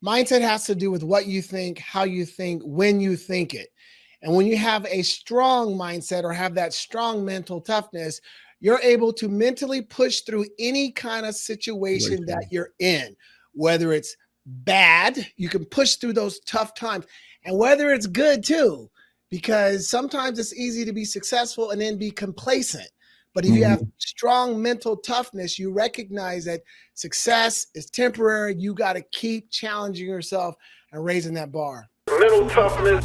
Mindset has to do with what you think, how you think, when you think it. And when you have a strong mindset or have that strong mental toughness, you're able to mentally push through any kind of situation that you're in, whether it's bad, you can push through those tough times, and whether it's good too, because sometimes it's easy to be successful and then be complacent. But if you have strong mental toughness, you recognize that success is temporary. You got to keep challenging yourself and raising that bar. Mental toughness.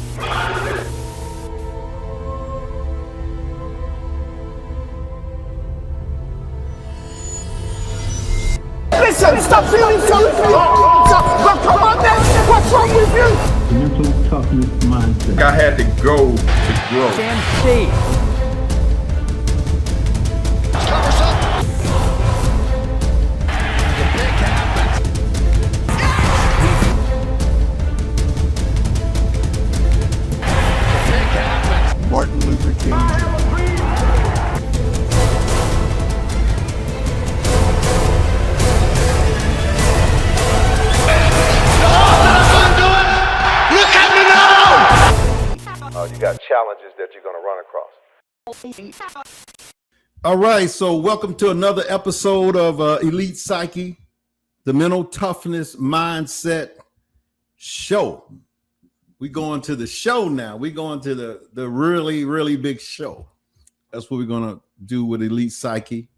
Listen, stop feeling sorry for yourself. But come on, man, what's wrong with you? Mental toughness mindset. I had to go to grow. Sam Steve. Covers up. The pick happens. The pick happens. Martin Luther King. You got challenges that you're going to run across. All right, so welcome to another episode of Elite Psyche, the Mental Toughness Mindset Show. We're going to the show now. We're going to the really, really big show. That's what we're going to do with Elite Psyche,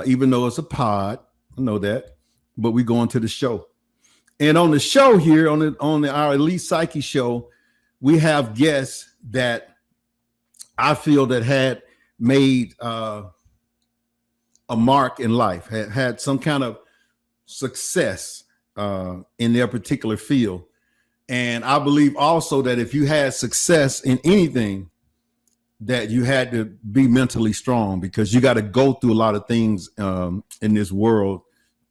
even though it's a pod. I know that, but we're going to the show. And on the show here, on our Elite Psyche show, we have guests that I feel that had made a mark in life, had some kind of success in their particular field. And I believe also that if you had success in anything, that you had to be mentally strong, because you got to go through a lot of things in this world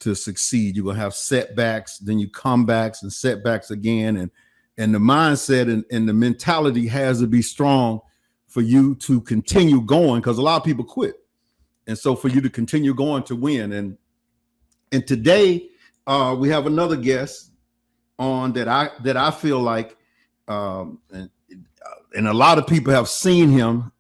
to succeed. You're going to have setbacks, then you comebacks and setbacks again. And the mindset and the mentality has to be strong for you to continue going, because a lot of people quit. And so for you to continue going to win. And today we have another guest on that I feel like and a lot of people have seen him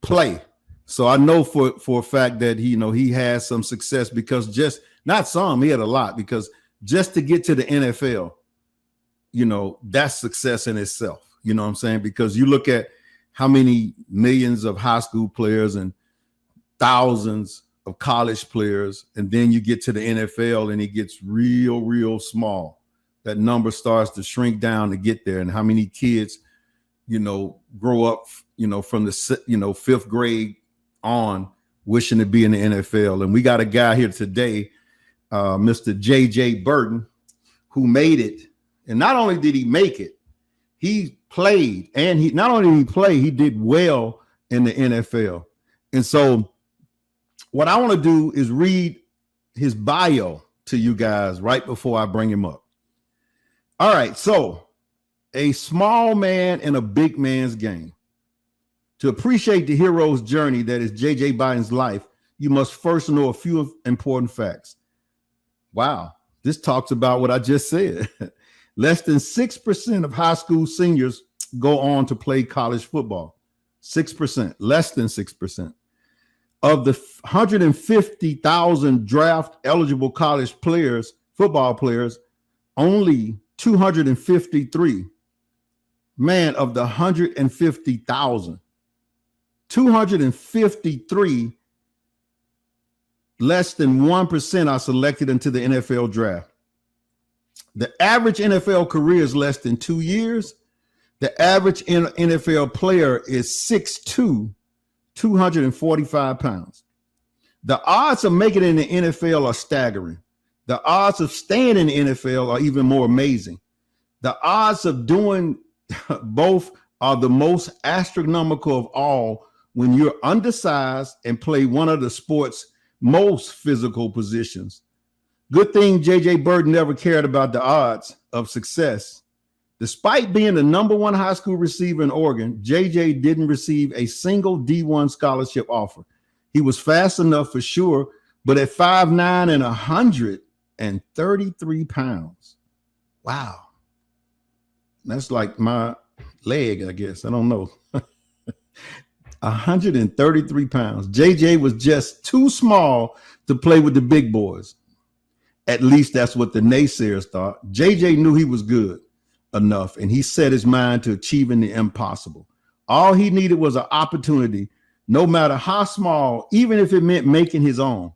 play. So I know for a fact that he has some success, because just not some, he had a lot, because just to get to the NFL, that's success in itself. You know what I'm saying? Because you look at how many millions of high school players and thousands of college players, and then you get to the NFL and it gets real, real small. That number starts to shrink down to get there. And how many kids, grow up, from the, fifth grade on wishing to be in the NFL. And we got a guy here today, Mr. JJ Birden, who made it. And not only did he make it, he played, and he did well in the NFL. And so what I want to do is read his bio to you guys right before I bring him up. All right. So a small man in a big man's game. To appreciate the hero's journey that is JJ Biden's life, you must first know a few important facts. Wow. This talks about what I just said. Less than 6% of high school seniors go on to play college football. 6%, less than 6%. Of the 150,000 draft eligible college players, football players, only 253. Man, of the 150,000, 253, less than 1% are selected into the NFL draft. The average NFL career is less than 2 years. The average NFL player is 6'2", 245 pounds. The odds of making it in the NFL are staggering. The odds of staying in the NFL are even more amazing. The odds of doing both are the most astronomical of all when you're undersized and play one of the sport's most physical positions. Good thing JJ Birden never cared about the odds of success. Despite being the #1 high school receiver in Oregon, JJ didn't receive a single D1 scholarship offer. He was fast enough for sure, but at 5'9" and 133 pounds, Wow. That's like my leg, I guess. I don't know. 133 pounds. JJ was just too small to play with the big boys. At least that's what the naysayers thought. JJ knew he was good enough, and he set his mind to achieving the impossible. All he needed was an opportunity, no matter how small, even if it meant making his own.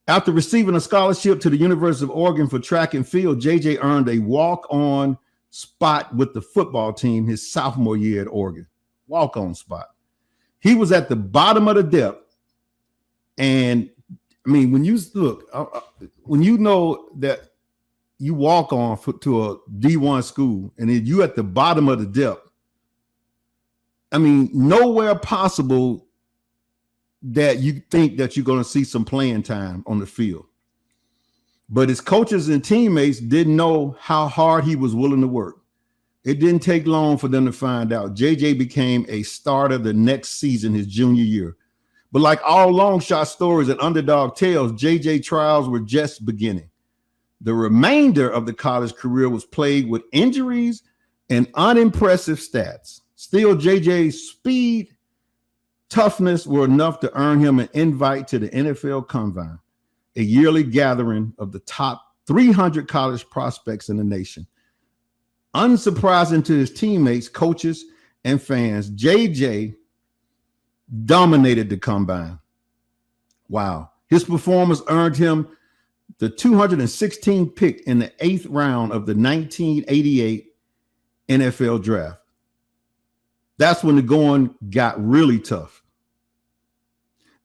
After receiving a scholarship to the University of Oregon for track and field, JJ earned a walk-on spot with the football team his sophomore year at Oregon. Walk-on spot. He was at the bottom of the depth. And I mean, when you look, when you know that you walk on to a D1 school and then you at the bottom of the depth, I mean, nowhere possible that you think that you're going to see some playing time on the field. But his coaches and teammates didn't know how hard he was willing to work. It didn't take long for them to find out. JJ became a starter the next season, his junior year. But like all long shot stories and underdog tales, JJ trials were just beginning. The remainder of the college career was plagued with injuries and unimpressive stats. Still, JJ's speed, toughness were enough to earn him an invite to the NFL Combine, a yearly gathering of the top 300 college prospects in the nation. Unsurprising to his teammates, coaches, and fans, JJ dominated the Combine. Wow. His performance earned him the 216th pick in the 8th round of the 1988 NFL Draft. That's when the going got really tough.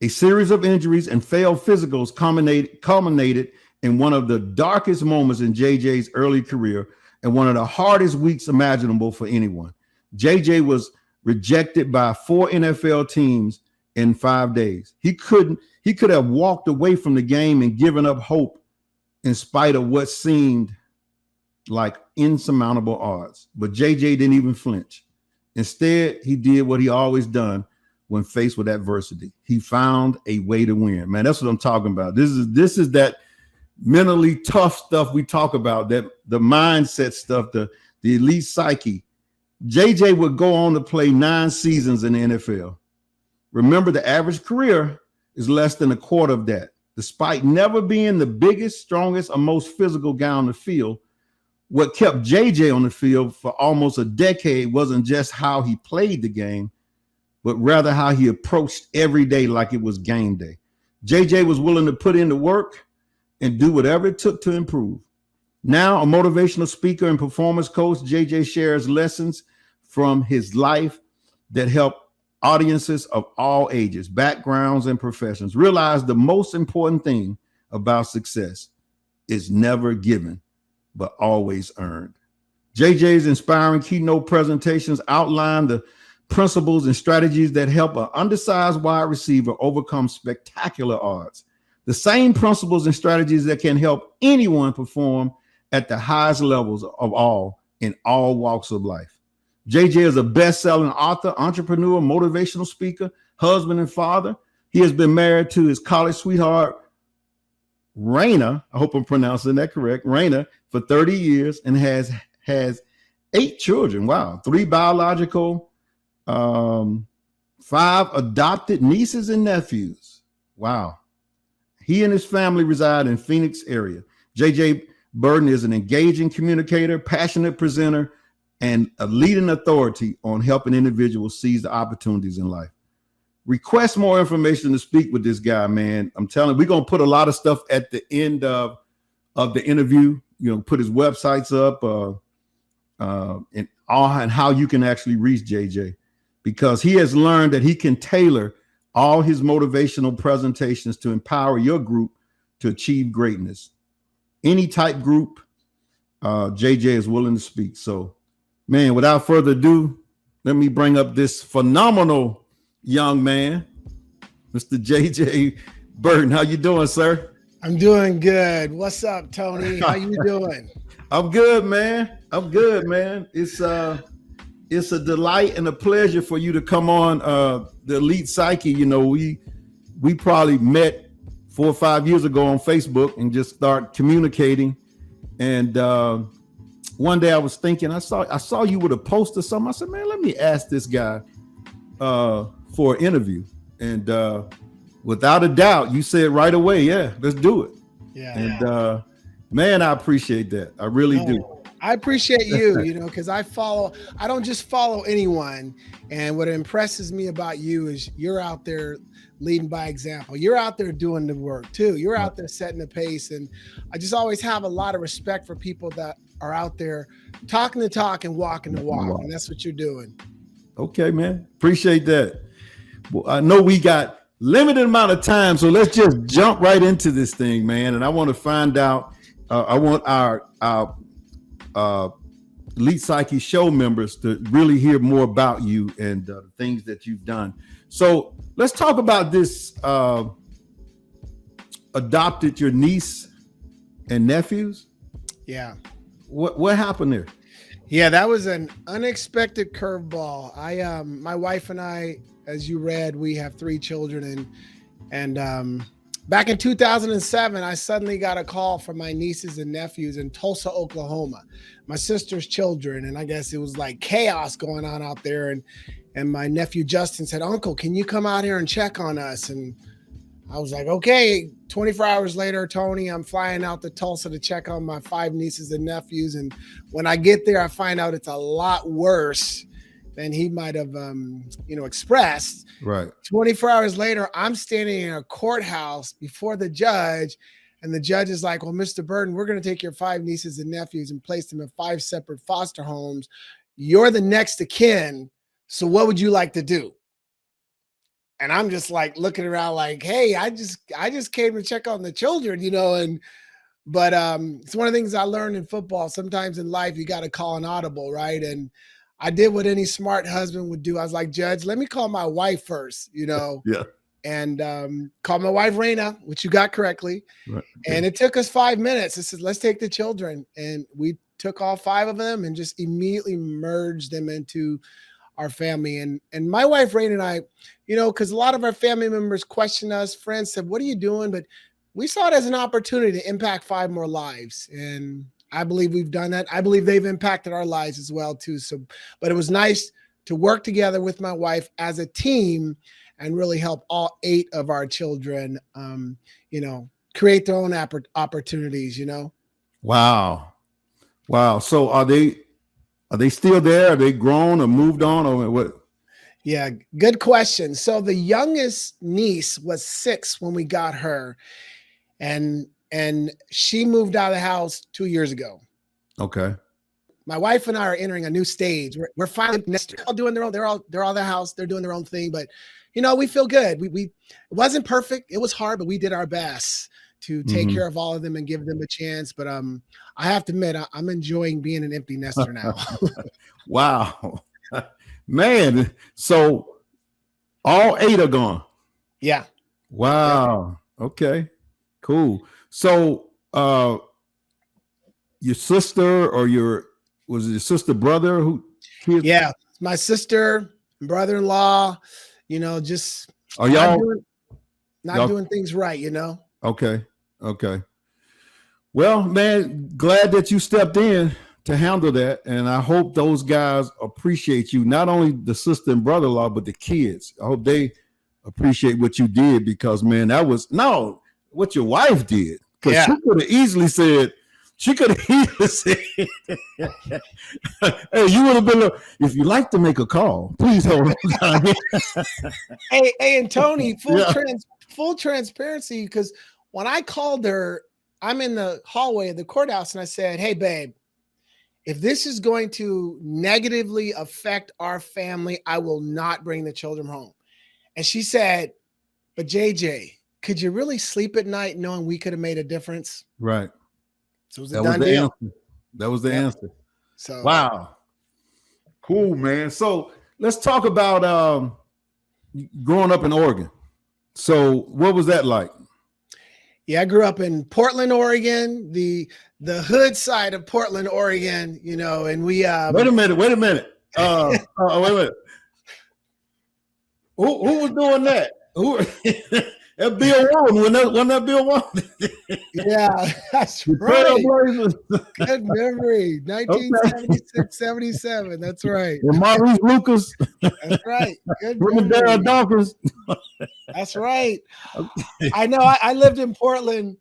A series of injuries and failed physicals culminated in one of the darkest moments in JJ's early career and one of the hardest weeks imaginable for anyone. JJ was rejected by 4 NFL teams in 5 days. He could have walked away from the game and given up hope in spite of what seemed like insurmountable odds. But JJ didn't even flinch. Instead, he did what he always done when faced with adversity. He found a way to win. Man, that's what I'm talking about. This is that mentally tough stuff we talk about, that the mindset stuff, the elite psyche. JJ would go on to play 9 seasons in the NFL. Remember, the average career is less than a quarter of that. Despite never being the biggest, strongest, or most physical guy on the field, what kept JJ on the field for almost a decade wasn't just how he played the game, but rather how he approached every day like it was game day. JJ was willing to put in the work and do whatever it took to improve. Now, a motivational speaker and performance coach, JJ shares lessons from his life that help audiences of all ages, backgrounds, and professions realize the most important thing about success is never given, but always earned. JJ's inspiring keynote presentations outline the principles and strategies that help an undersized wide receiver overcome spectacular odds. The same principles and strategies that can help anyone perform at the highest levels of all in all walks of life. JJ is a best-selling author, entrepreneur, motivational speaker, husband, and father. He has been married to his college sweetheart, Raina. I hope I'm pronouncing that correct. Raina, for 30 years and has 8 children. Wow. 3 biological, 5 adopted nieces and nephews. Wow. He and his family reside in Phoenix area. JJ Birden is an engaging communicator, passionate presenter, and a leading authority on helping individuals seize the opportunities in life. Request more information to speak with this guy, man. I'm telling you, we're going to put a lot of stuff at the end of the interview, put his websites up and how you can actually reach JJ, because he has learned that he can tailor all his motivational presentations to empower your group to achieve greatness. Any type group, JJ is willing to speak. So, man, without further ado, let me bring up this phenomenal young man, Mr. JJ Birden. How you doing, sir? I'm doing good. What's up, Tony? How you doing? I'm good, man. I'm good, man. It's a delight and a pleasure for you to come on the Elite Psyche. We probably met 4 or 5 years ago on Facebook and just start communicating. And one day I was thinking, I saw you with a post or something. I said, man, let me ask this guy for an interview. And without a doubt, you said right away, yeah, let's do it. Yeah. And man, I appreciate that. I really do. I appreciate you, because I don't just follow anyone. And what impresses me about you is you're out there leading by example. You're out there doing the work too. You're out there setting the pace. And I just always have a lot of respect for people that are out there talking the talk and walking the walk. And that's what you're doing. Okay, man. Appreciate that. Well, I know we got limited amount of time, so let's just jump right into this thing, man. And I want to find out, I want our Elite Psyche show members to really hear more about you and the things that you've done. So let's talk about this. Adopted your niece and nephews. Yeah. What happened there? Yeah, that was an unexpected curveball. My wife and I, as you read, we have 3 children, and back in 2007, I suddenly got a call from my nieces and nephews in Tulsa, Oklahoma, my sister's children. And I guess it was like chaos going on out there. And my nephew Justin said, "Uncle, can you come out here and check on us?" And I was like, okay. 24 hours later, Tony, I'm flying out to Tulsa to check on my 5 nieces and nephews. And when I get there, I find out it's a lot worse than he might have, expressed. Right. 24 hours later, I'm standing in a courthouse before the judge, and the judge is like, "Well, Mr. Birden, we're going to take your 5 nieces and nephews and place them in 5 separate foster homes. You're the next of kin. So what would you like to do?" And I'm just like looking around like, hey, I just came to check on the children, but it's one of the things I learned in football. Sometimes in life, you got to call an audible, right? And I did what any smart husband would do. I was like, "Judge, let me call my wife first, Yeah. and called my wife, Raina, which you got correctly. Right. And it took us 5 minutes. I said, "Let's take the children." And we took all 5 of them and just immediately merged them into our family. And my wife, Raina, and I, because a lot of our family members question us, friends said, "What are you doing?" But we saw it as an opportunity to impact 5 more lives. And I believe we've done that. I believe they've impacted our lives as well too. So, but it was nice to work together with my wife as a team and really help all 8 of our children, create their own opportunities, Wow. So are they still there? Are they grown or moved on or what? Yeah, good question. So the youngest niece was 6 when we got her, and she moved out of the house 2 years ago. Okay. My wife and I are entering a new stage. We're finally all doing their own. They're all at the house. They're doing their own thing, but we feel good. We it wasn't perfect. It was hard, but we did our best to take care of all of them and give them a chance. But I have to admit, I'm enjoying being an empty nester now. Wow, man. So all 8 are gone. Yeah. Wow. Yeah. Okay. Cool. So your sister or was it your sister, brother who? Yeah, my sister, brother-in-law. Just are y'all not doing things right? Okay. Well, man, glad that you stepped in to handle that. And I hope those guys appreciate you, not only the sister and brother-in-law, but the kids. I hope they appreciate what you did, because, man, that was what your wife did. Because she could have easily said, hey, you would have been, if you like to make a call, please hold on. Hey, and Tony, full transparency, because when I called her, I'm in the hallway of the courthouse and I said, "Hey, babe, if this is going to negatively affect our family, I will not bring the children home." And she said, "But JJ, could you really sleep at night knowing we could have made a difference?" Right. So it was a done deal. That was the answer. So wow. Cool, man. So let's talk about growing up in Oregon. So what was that like? Yeah, I grew up in Portland, Oregon, the hood side of Portland, Oregon, and we wait a minute. Wait a minute. Who was doing that? Who That Bill Warren, wasn't that Bill Warren? Yeah, that's The right. Trailblazers. Good memory. 1976, 77. That's right. And Maurice Lucas. That's right. Good Daryl memory. Dawkins. That's right. Okay. I know. I lived in Portland.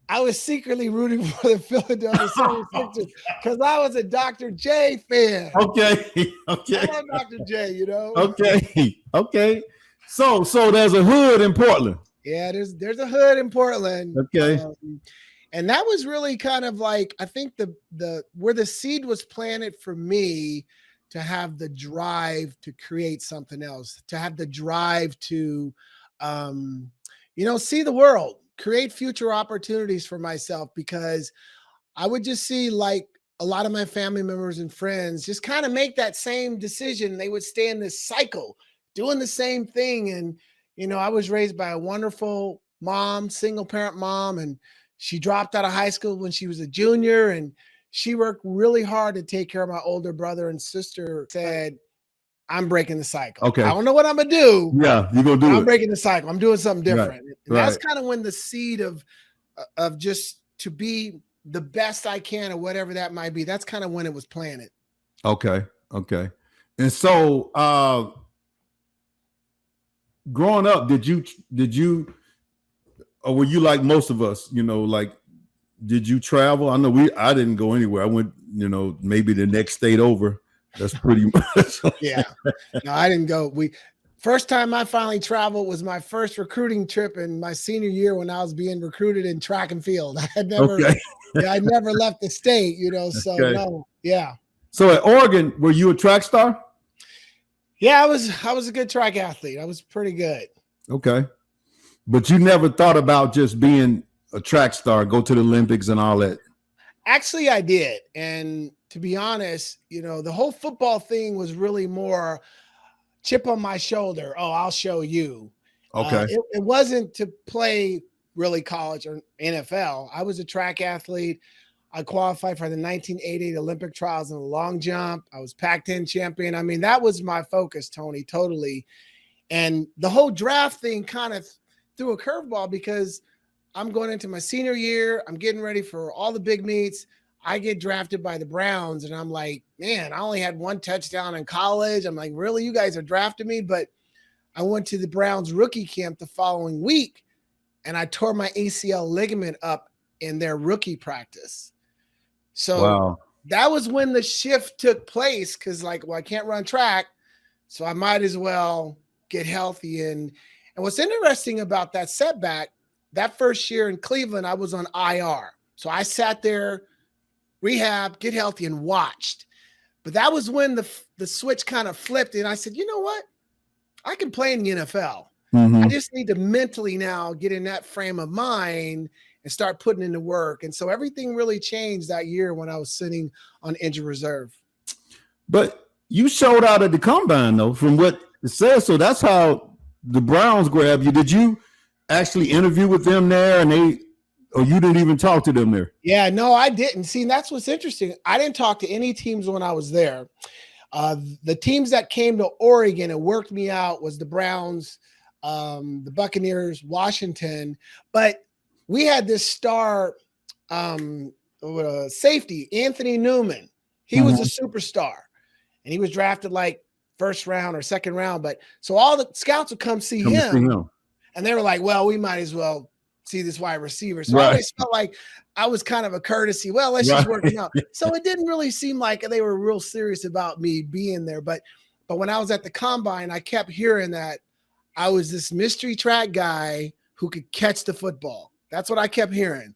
I was secretly rooting for the Philadelphia 76ers because I was a Dr. J fan. Okay. I love Dr. J, you know? Okay. So there's a hood in Portland. Yeah, there's a hood in Portland. Okay. And that was really kind of like, I think the where the seed was planted for me to have the drive to create something else, to have the drive to see the world, create future opportunities for myself, because I would just see like a lot of my family members and friends just kind of make that same decision. They would stay in this cycle doing the same thing. And, I was raised by a wonderful mom, single parent mom, and she dropped out of high school when she was a junior, and she worked really hard to take care of my older brother and sister. Said, I'm breaking the cycle. Okay. I don't know what I'm going to do. Yeah, you're going to do it. I'm breaking the cycle. I'm doing something different. Right. And that's kind of when the seed of just to be the best I can or whatever that might be, that's kind of when it was planted. Okay. And so growing up, did you or were you like most of us, like did you travel? I know I didn't go anywhere. I went, maybe the next state over. That's pretty much. Yeah. No, I didn't go. First time I finally traveled was my first recruiting trip in my senior year when I was being recruited in track and field. I had never left the state, so Okay. no. Yeah. So at Oregon, were you a track star? Yeah, I was a good track athlete. I was pretty good. Okay. But you never thought about just being a track star, go to the Olympics and all that? Actually, I did. And to be honest, the whole football thing was really more chip on my shoulder. Oh, I'll show you. Okay. It wasn't to play really college or NFL. I was a track athlete. I qualified for the 1988 Olympic trials in the long jump. I was Pac-10 champion. I mean, that was my focus, Tony, totally. And the whole draft thing kind of threw a curveball because I'm going into my senior year. I'm getting ready for all the big meets. I get drafted by the Browns, and I'm like, man, I only had one touchdown in college. I'm like, really? You guys are drafting me? But I went to the Browns rookie camp the following week, and I tore my ACL ligament up in their rookie practice. So That was when the shift took place because, I can't run track, so I might as well get healthy. And what's interesting about that setback, that first year in Cleveland, I was on IR. So I sat there, rehab, get healthy, and watched. But that was when the switch kind of flipped, and I said, you know what? I can play in the NFL. Mm-hmm. I just need to mentally now get in that frame of mind and start putting in the work. And so everything really changed that year when I was sitting on injured reserve. But you showed out at the combine, though, from what it says. So that's how the Browns grabbed you. Did you actually interview with them there, or you didn't even talk to them there? Yeah, no, I didn't. See, that's what's interesting. I didn't talk to any teams when I was there. The teams that came to Oregon and worked me out was the Browns, the Buccaneers, Washington. But we had this star safety, Anthony Newman. He was a superstar, and he was drafted like first round or second round. But so all the scouts would come see him, and they were like, well, we might as well see this wide receiver. So I always felt like I was kind of a courtesy. Well, let's just work it out. So it didn't really seem like they were real serious about me being there. But when I was at the combine, I kept hearing that I was this mystery track guy who could catch the football. That's what I kept hearing,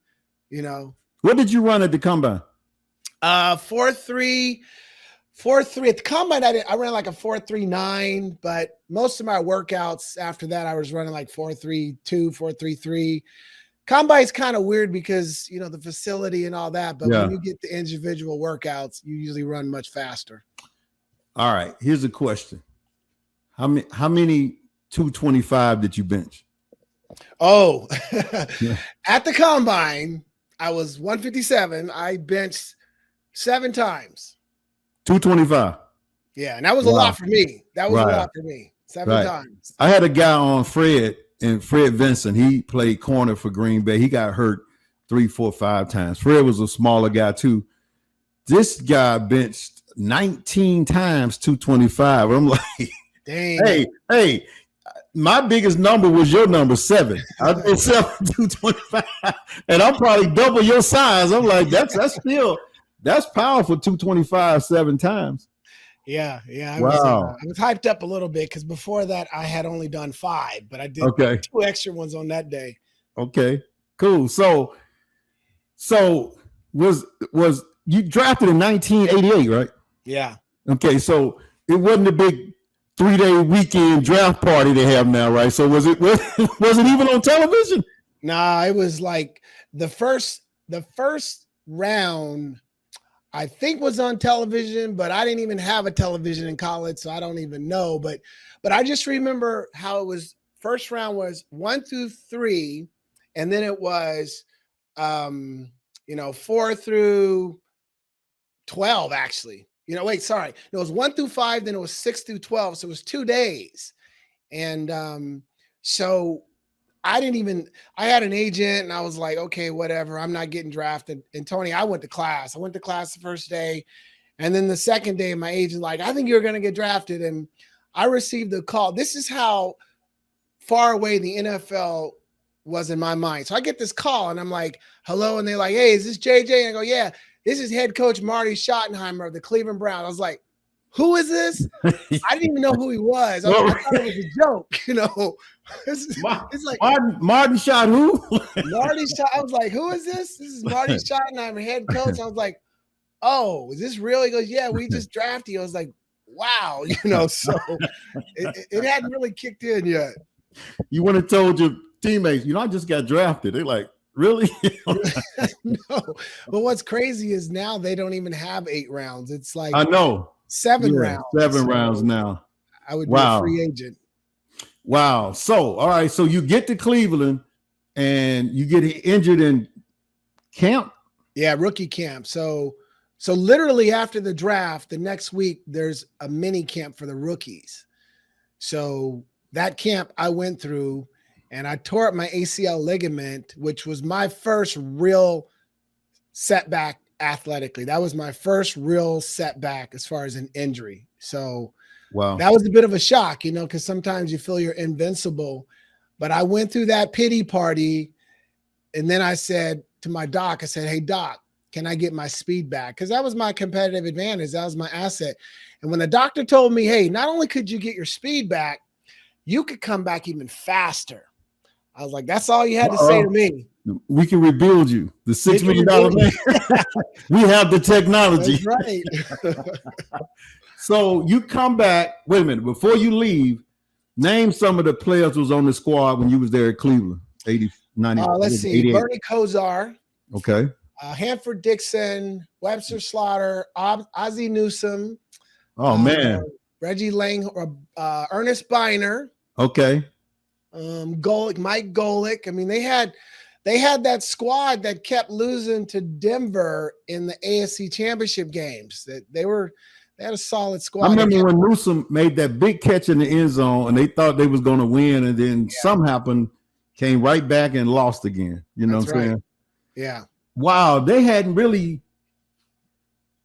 What did you run at the combine? 4.3 at the combine. I ran like a 4.39, but most of my workouts after that, I was running like 4.32, 4.33. Combine's kind of weird because, the facility and all that. But when you get the individual workouts, you usually run much faster. All right. Here's a question. How many 225 did you bench? Oh, at the combine, I was 157. I benched 7 times. 225. Yeah, and that was a lot for me. That was a lot for me. 7 times. I had a guy on, Fred, and Fred Vincent, he played corner for Green Bay. He got hurt 3, 4, 5 times. Fred was a smaller guy too. This guy benched 19 times 225. I'm like, Dang. hey, my biggest number was your number 7. I did 7 225, and I'm probably double your size. I'm like, that's powerful. 225 7 times. Yeah. I Wow. was hyped up a little bit because before that I had only done 5, but I did 2 extra ones on that day. Okay, cool. So was you drafted in 1988, right? Yeah. Okay, so it wasn't a big 3-day weekend draft party they have now, right? So was it even on television? Nah, it was like the first round I think was on television, but I didn't even have a television in college, so I don't even know. But I just remember how it was. First round was 1 through 3, and then it was 4 through 12, actually. It was 1 through 5, then it was 6 through 12. So it was 2 days. And so I had an agent and I was like, okay, whatever. I'm not getting drafted. And Tony, I went to class the first day. And then the second day, my agent like, I think you're going to get drafted. And I received a call. This is how far away the NFL was in my mind. So I get this call and I'm like, hello. And they're like, hey, is this JJ? And I go, yeah, this is head coach Marty Schottenheimer of the Cleveland Browns. I was like, who is this? I didn't even know who he was. I thought it was a joke, It's like Martin Schott, who? Marty Schott. I was like, who is this? This is Marty Schottenheimer, head coach. I was like, oh, is this real? He goes, yeah, we just drafted you. I was like, wow, so it hadn't really kicked in yet. You wouldn't have told your teammates, I just got drafted. They're like, really? No. But what's crazy is now they don't even have 8 rounds. It's like I know 7 rounds. 7 rounds now. I would be a free agent. Wow. So, all right. So you get to Cleveland and you get injured in camp? Yeah, rookie camp. So literally after the draft, the next week, there's a mini camp for the rookies. So that camp I went through and I tore up my ACL ligament, which was my first real setback athletically. That was my first real setback as far as an injury. So wow, that was a bit of a shock, because sometimes you feel you're invincible. But I went through that pity party. And then I said to my doc, I said, hey, doc, can I get my speed back? Because that was my competitive advantage. That was my asset. And when the doctor told me, hey, not only could you get your speed back, you could come back even faster. I was like, that's all you had to say to me. We can rebuild you. The $6 million man. We have the technology. That's right. So you come back. Wait a minute. Before you leave, name some of the players who was on the squad when you was there at Cleveland. 80, 90. Let's see. 88. Bernie Kosar. Okay. Hanford Dixon, Webster Slaughter, Ozzie Newsome. Oh, man. Reggie Lang, Ernest Biner. Okay. Golick, Mike Golick. I mean, they had that squad that kept losing to Denver in the AFC Championship games. That they had a solid squad. I remember when Newsome made that big catch in the end zone, and they thought they was going to win, and then something happened, came right back and lost again. You know what I'm saying? Yeah. Wow, they hadn't really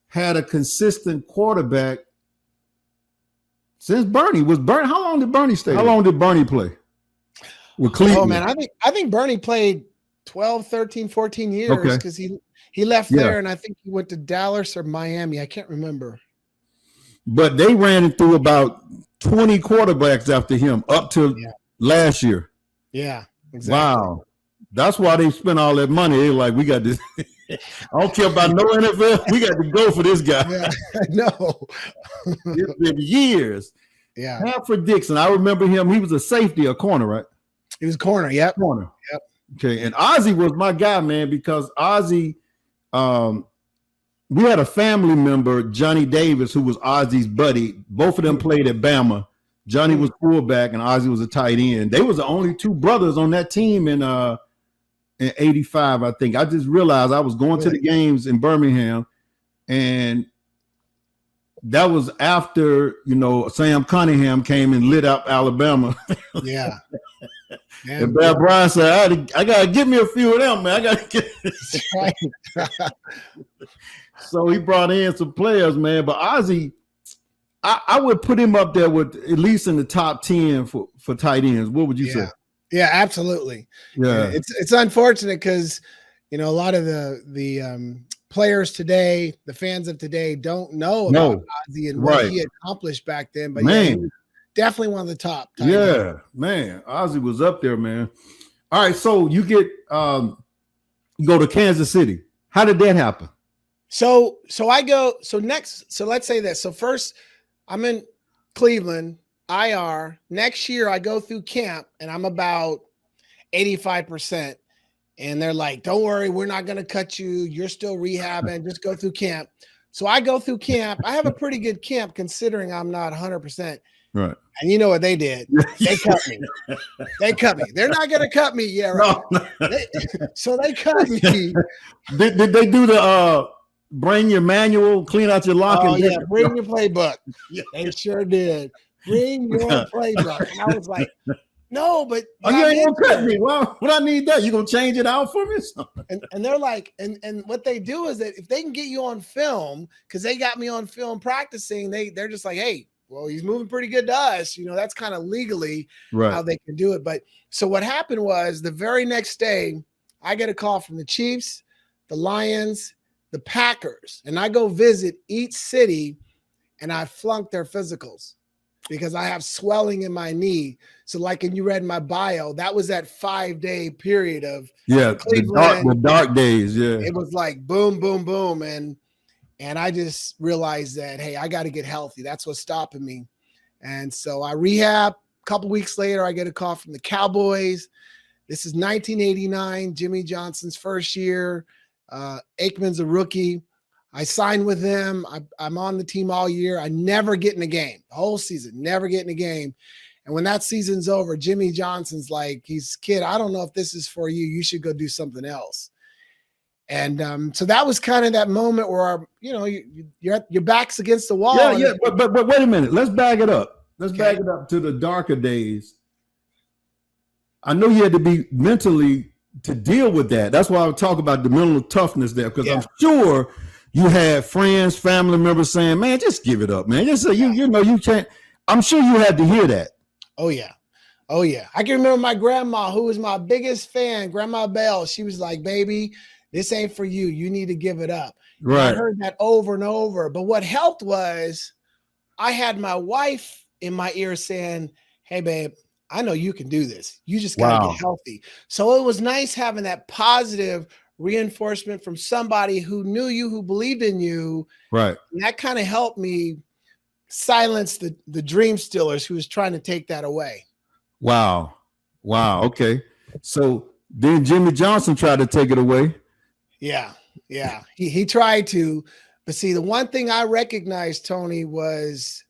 had a consistent quarterback since Bernie. How long did Bernie stay? How long did Bernie play with Cleveland? Oh man, I think Bernie played 12, 13, 14 years because he left there, and I think he went to Dallas or Miami. I can't remember. But they ran through about 20 quarterbacks after him up to last year. Yeah, exactly. Wow. That's why they spent all that money. They're like, we got this. I don't care about no NFL. We got to go for this guy. Yeah, no. It's been years. Yeah. Hanford Dixon. I remember him. He was a safety, a corner, right? He was corner. Yep. Corner. Yep. Okay. And Ozzie was my guy, man, because Ozzie, we had a family member, Johnny Davis, who was Ozzie's buddy. Both of them played at Bama. Johnny was fullback and Ozzie was a tight end. They was the only 2 brothers on that team in 85, I think. I just realized I was going to the games in Birmingham, and that was after, Sam Cunningham came and lit up Alabama. Yeah. And Bear Bryant said, I got to give me a few of them, man. I got to get Right. So he brought in some players, man. But Ozzie, I would put him up there with at least in the top 10 for tight ends. What would you say? Yeah, absolutely. Yeah. It's unfortunate because, a lot of the players today, the fans of today don't know about Ozzie and what he accomplished back then. But man, he was definitely one of the top. Man. Ozzie was up there, man. All right. So you get you go to Kansas City. How did that happen? So I go, so let's say this. So first I'm in Cleveland, IR. Next year I go through camp and I'm about 85%. And they're like, don't worry, we're not going to cut you. You're still rehabbing. Just go through camp. So I go through camp. I have a pretty good camp considering I'm not 100%. Right. And you know what they did? They cut me. They cut me. They're not going to cut me. Yeah, right. No. So they cut me. Did they do the bring your manual, clean out your locker? Oh, yeah, bring your playbook. They sure did. Bring your playbook. And I was like, no, but you ain't gonna cut me. Well, what I need that? You gonna change it out for me? And they're like, and what they do is that if they can get you on film, because they got me on film practicing, they're just like, hey, well, he's moving pretty good to us. That's kind of legally how they can do it. But so what happened was the very next day, I get a call from the Chiefs, the Lions, the Packers, and I go visit each city, and I flunked their physicals because I have swelling in my knee. So like, and you read my bio, that was that 5-day period of the dark days. Yeah. It was like boom, boom, boom. And I just realized that, hey, I got to get healthy. That's what's stopping me. And so I rehab. A couple weeks later, I get a call from the Cowboys. This is 1989, Jimmy Johnson's first year. Aikman's a rookie. I signed with them. I'm on the team all year. I never get in a game, the whole season, never get in a game. And when that season's over, Jimmy Johnson's like, kid, I don't know if this is for you. You should go do something else. And so that was kind of that moment where, your back's against the wall. Yeah. But wait a minute. Let's back it up. Let's back it up to the darker days. I know you had to be mentally to deal with that. That's why I would talk about the mental toughness there, because I'm sure you had friends, family members saying, man, just give it up, man. Just say, you can't. I'm sure you had to hear that. Oh, yeah. I can remember my grandma, who was my biggest fan, Grandma Bell. She was like, baby, this ain't for you. You need to give it up. Right. I heard that over and over. But what helped was I had my wife in my ear saying, hey, babe, I know you can do this. You just got to get healthy. So it was nice having that positive reinforcement from somebody who knew you, who believed in you. Right. And that kind of helped me silence the dream stealers who was trying to take that away. Wow. Okay. So then Jimmy Johnson tried to take it away. Yeah. He tried to. But see, the one thing I recognized, Tony, was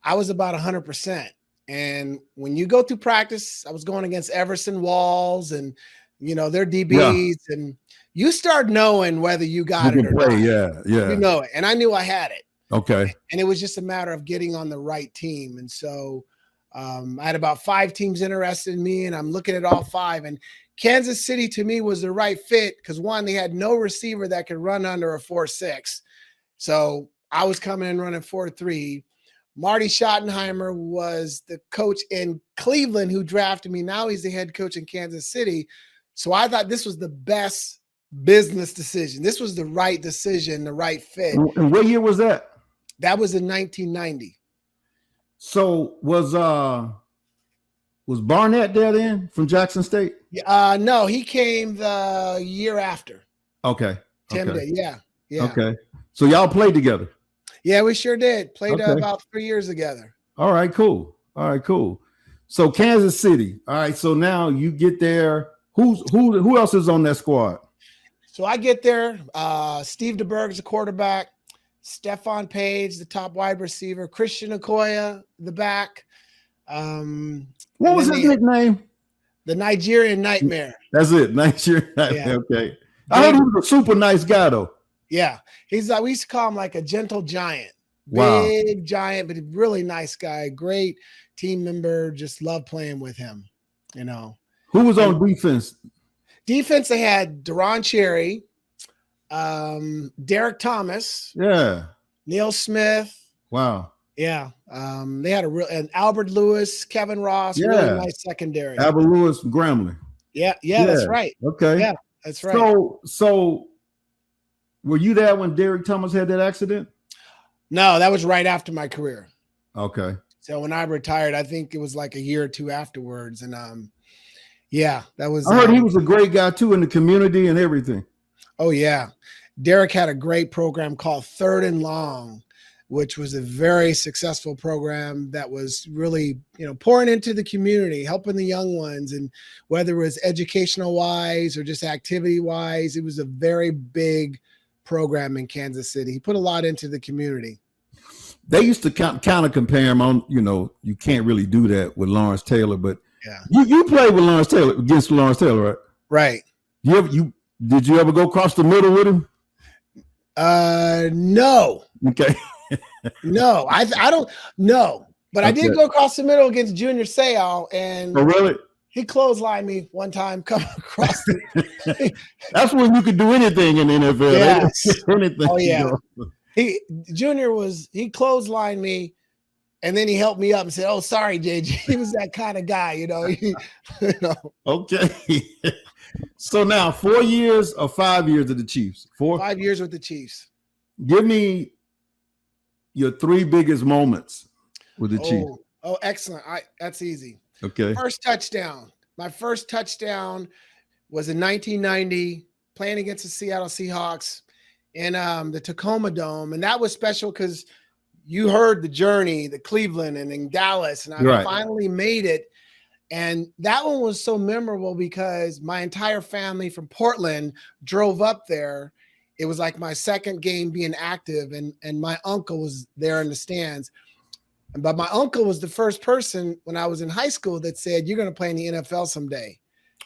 I was about 100%. And when you go through practice, I was going against Everson Walls and, their DBs, and you start knowing whether you got it or not. Yeah. You know it. And I knew I had it. Okay. And it was just a matter of getting on the right team. And so I had about 5 teams interested in me, and I'm looking at all 5. And Kansas City to me was the right fit because, one, they had no receiver that could run under a 4.6. So I was coming in running 4.3. Marty Schottenheimer was the coach in Cleveland who drafted me. Now he's the head coach in Kansas City. So I thought this was the best business decision. This was the right decision, the right fit. And what year was that? That was in 1990. So was Barnett there then from Jackson State? No, he came the year after. Okay. Tim did. Yeah. Okay. So y'all played together? Yeah, we sure did. Played about 3 years together. All right, cool. So Kansas City. All right. So now you get there. Who else is on that squad? So I get there. Steve DeBerg's the quarterback. Stephon Page, the top wide receiver. Christian Okoye, the back. What was his nickname? The Nigerian Nightmare. That's it. Nigerian Nightmare. Yeah. Okay. I heard he was a super nice guy though. Yeah. He's we used to call him like a gentle giant. Wow. Big giant, but a really nice guy. Great team member. Just love playing with him. You know. Who was And on defense? defense, they had Deron Cherry, Derek Thomas, Yeah. Neil Smith. Wow. Yeah. They had and Albert Lewis, Kevin Ross, really Yeah. nice secondary. Albert Lewis Grambling. Yeah, Yeah. that's right. Okay. Yeah, that's right. So were you there when Derek Thomas had that accident? No, that was right after my career. Okay. So when I retired, I think it was like a year or two afterwards. And yeah, that was. I heard he was a great guy too in the community and everything. Oh yeah, Derek had a great program called Third and Long, which was a very successful program that was really, pouring into the community, helping the young ones, and whether it was educational wise or just activity wise, it was a very big program in Kansas City. He put a lot into the community. They used to kind of compare him on, you can't really do that with Lawrence Taylor, but yeah, you played with Lawrence Taylor against Lawrence Taylor, right? Right. Did you ever go across the middle with him? No. Okay. No, I don't know, but I did go across the middle against Junior Seau, and oh, really? He clotheslined me one time coming across. That's when you could do anything in the NFL. Yes. Anything. Oh yeah. He clotheslined me, and then he helped me up and said, "Oh, sorry, JJ." He was that kind of guy, you know. Okay. So now 4 years or 5 years of the Chiefs? 5 years with the Chiefs. Give me your 3 biggest moments with the Chiefs. Oh, excellent. That's easy. Okay. First touchdown. My first touchdown was in 1990, playing against the Seattle Seahawks in the Tacoma Dome. And that was special because you heard the journey, the Cleveland and in Dallas, and I finally made it. And that one was so memorable because my entire family from Portland drove up there. It was like my second game being active, and my uncle was there in the stands. But my uncle was the first person when I was in high school that said, "You're going to play in the NFL someday."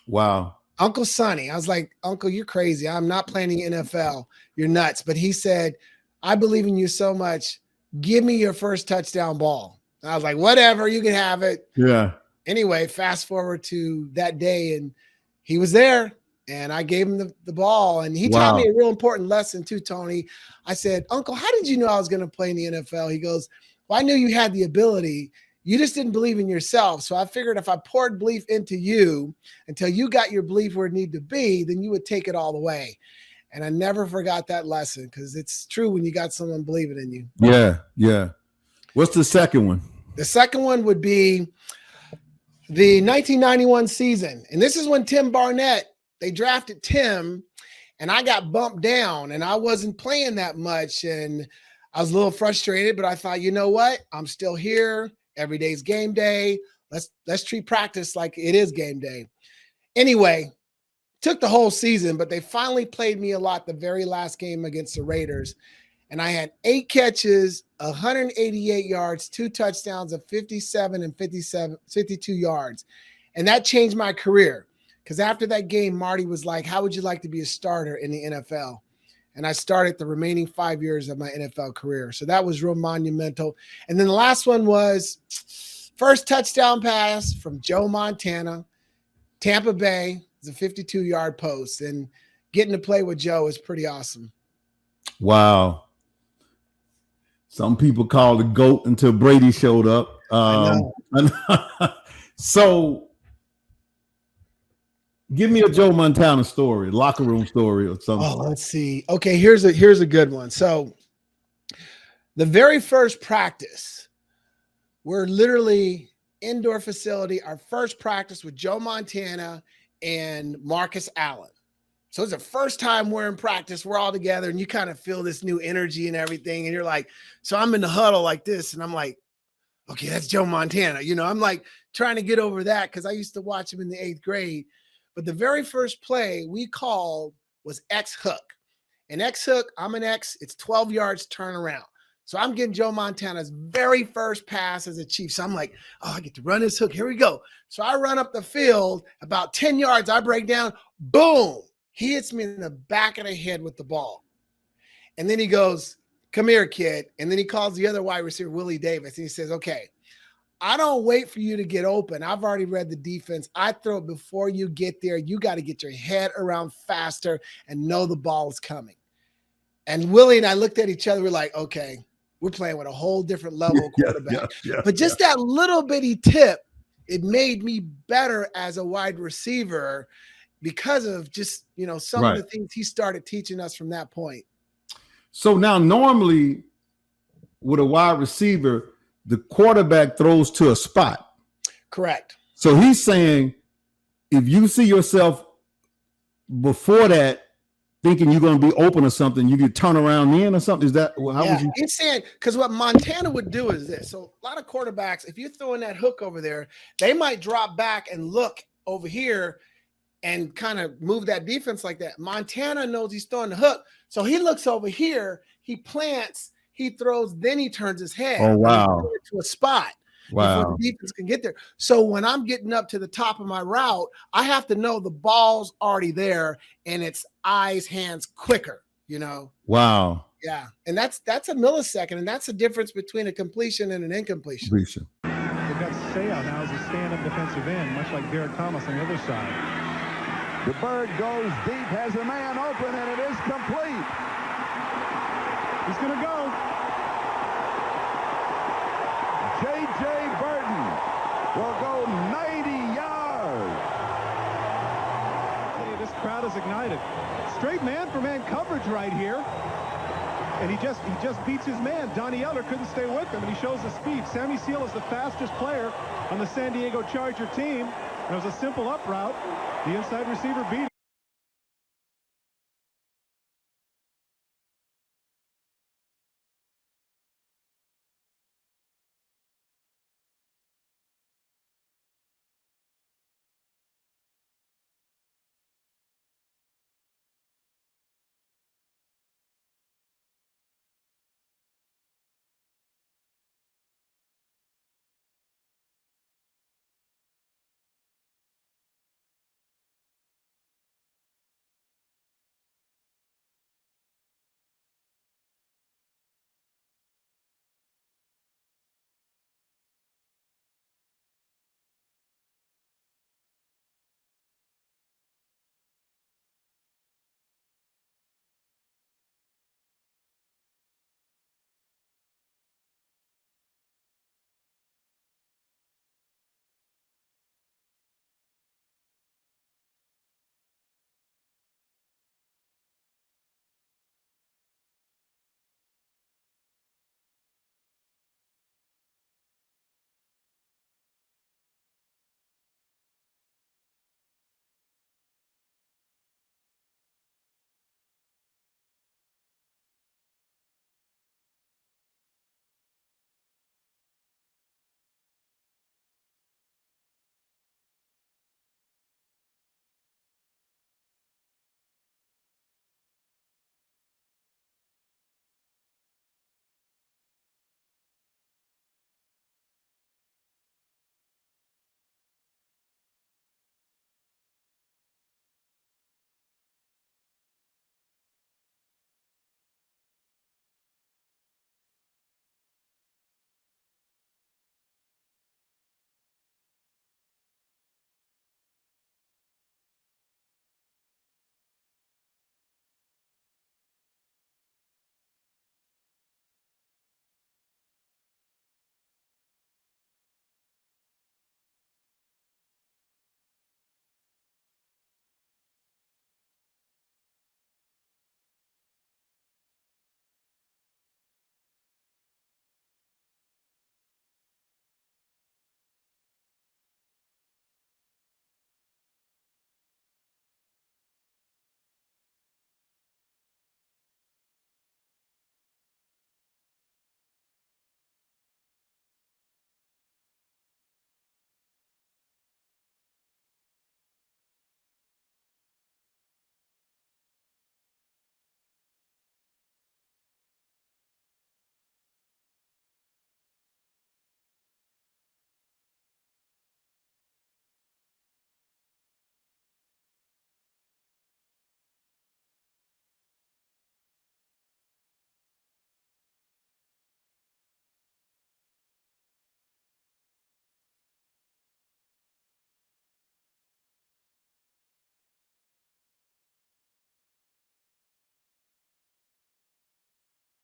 Wow. Uncle Sonny. I was like, "Uncle, you're crazy. I'm not playing in the NFL. You're nuts." But he said, "I believe in you so much. Give me your first touchdown ball." And I was like, "Whatever, you can have it." Yeah. Anyway, fast forward to that day, and he was there, and I gave him the ball, and he taught me a real important lesson too, Tony. I said, "Uncle, how did you know I was going to play in the NFL?" He goes, "Well, I knew you had the ability. You just didn't believe in yourself. So I figured if I poured belief into you until you got your belief where it needed to be, then you would take it all the way." And I never forgot that lesson because it's true when you got someone believing in you. Yeah, yeah. What's the second one? The second one would be the 1991 season. And this is when Tim Barnett, they drafted Tim, and I got bumped down, and I wasn't playing that much. And I was a little frustrated, but I thought, you know what? I'm still here. Every day's game day. Let's treat practice like it is game day. Anyway, took the whole season, but they finally played me a lot the very last game against the Raiders. And I had 8 catches, 188 yards, 2 touchdowns of 57 and 52 yards. And that changed my career because after that game, Marty was like, "How would you like to be a starter in the NFL?" And I started the remaining 5 years of my NFL career. So that was real monumental. And then the last one was first touchdown pass from Joe Montana, Tampa Bay. It's a 52-yard post. And getting to play with Joe is pretty awesome. Wow. Some people call the GOAT until Brady showed up. I know. So give me a Joe Montana story, locker room story or something. Oh, let's see. Okay, here's a good one. So the very first practice, we're literally indoor facility, our first practice with Joe Montana and Marcus Allen. So it's the first time we're in practice. We're all together, and you kind of feel this new energy and everything. And you're like, so I'm in the huddle like this, and I'm like, okay, that's Joe Montana. I'm like trying to get over that because I used to watch him in the 8th grade. But the very first play we called was X hook. And X hook, I'm an X, it's 12 yards turnaround. So I'm getting Joe Montana's very first pass as a Chief. So I'm like, oh, I get to run this hook. Here we go. So I run up the field, about 10 yards, I break down, boom. He hits me in the back of the head with the ball. And then he goes, come here, kid. And then he calls the other wide receiver, Willie Davis, and he says, okay, I don't wait for you to get open. I've already read the defense. I throw it before you get there. You got to get your head around faster and know the ball is coming. And Willie and I looked at each other. We're like, okay, we're playing with a whole different level quarterback. But just that little bitty tip, it made me better as a wide receiver because of just, some of the things he started teaching us from that point. So now normally with a wide receiver, the quarterback throws to a spot. Correct. So he's saying if you see yourself before that thinking you're going to be open or something, you could turn around in or something. Is that how would you? He's saying, because what Montana would do is this. So a lot of quarterbacks, if you're throwing that hook over there, they might drop back and look over here and kind of move that defense like that. Montana knows he's throwing the hook. So he looks over here, he plants, he throws, then he turns his head. Oh, wow. To a spot. Before the defense can get there. So when I'm getting up to the top of my route, I have to know the ball's already there and it's eyes, hands quicker, Wow. Yeah. And that's a millisecond. And that's the difference between a completion and an incompletion. They've got Seau now as a stand-up defensive end, much like Derek Thomas on the other side. The bird goes deep, has a man open, and it is complete. He's going to go. J.J. Birden will go 90 yards. This crowd is ignited. Straight man-for-man coverage right here. And he just beats his man. Donnie Eller couldn't stay with him, and he shows the speed. Sammy Seal is the fastest player on the San Diego Charger team. It was a simple up route. The inside receiver beat him.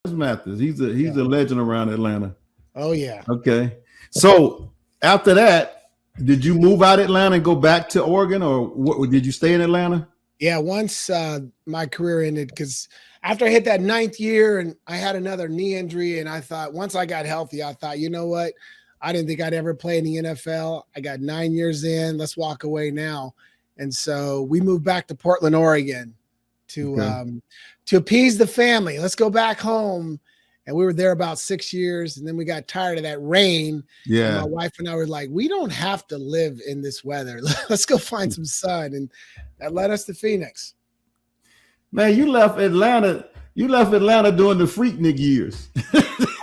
Mathis. He's a legend around Atlanta. Oh yeah. Okay. So after that, did you move out of Atlanta and go back to Oregon, or what? Did you stay in Atlanta? Yeah, once my career ended, because after I hit that 9th year and I had another knee injury, and I thought once I got healthy, I thought, you know what? I didn't think I'd ever play in the NFL. I got 9 years in. Let's walk away now. And so we moved back to Portland, Oregon to appease the family. Let's go back home. And we were there about 6 years, and then we got tired of that rain. Yeah. And my wife and I were like, we don't have to live in this weather. Let's go find some sun. And that led us to Phoenix. Man, you left Atlanta. You left Atlanta during the Freaknik years.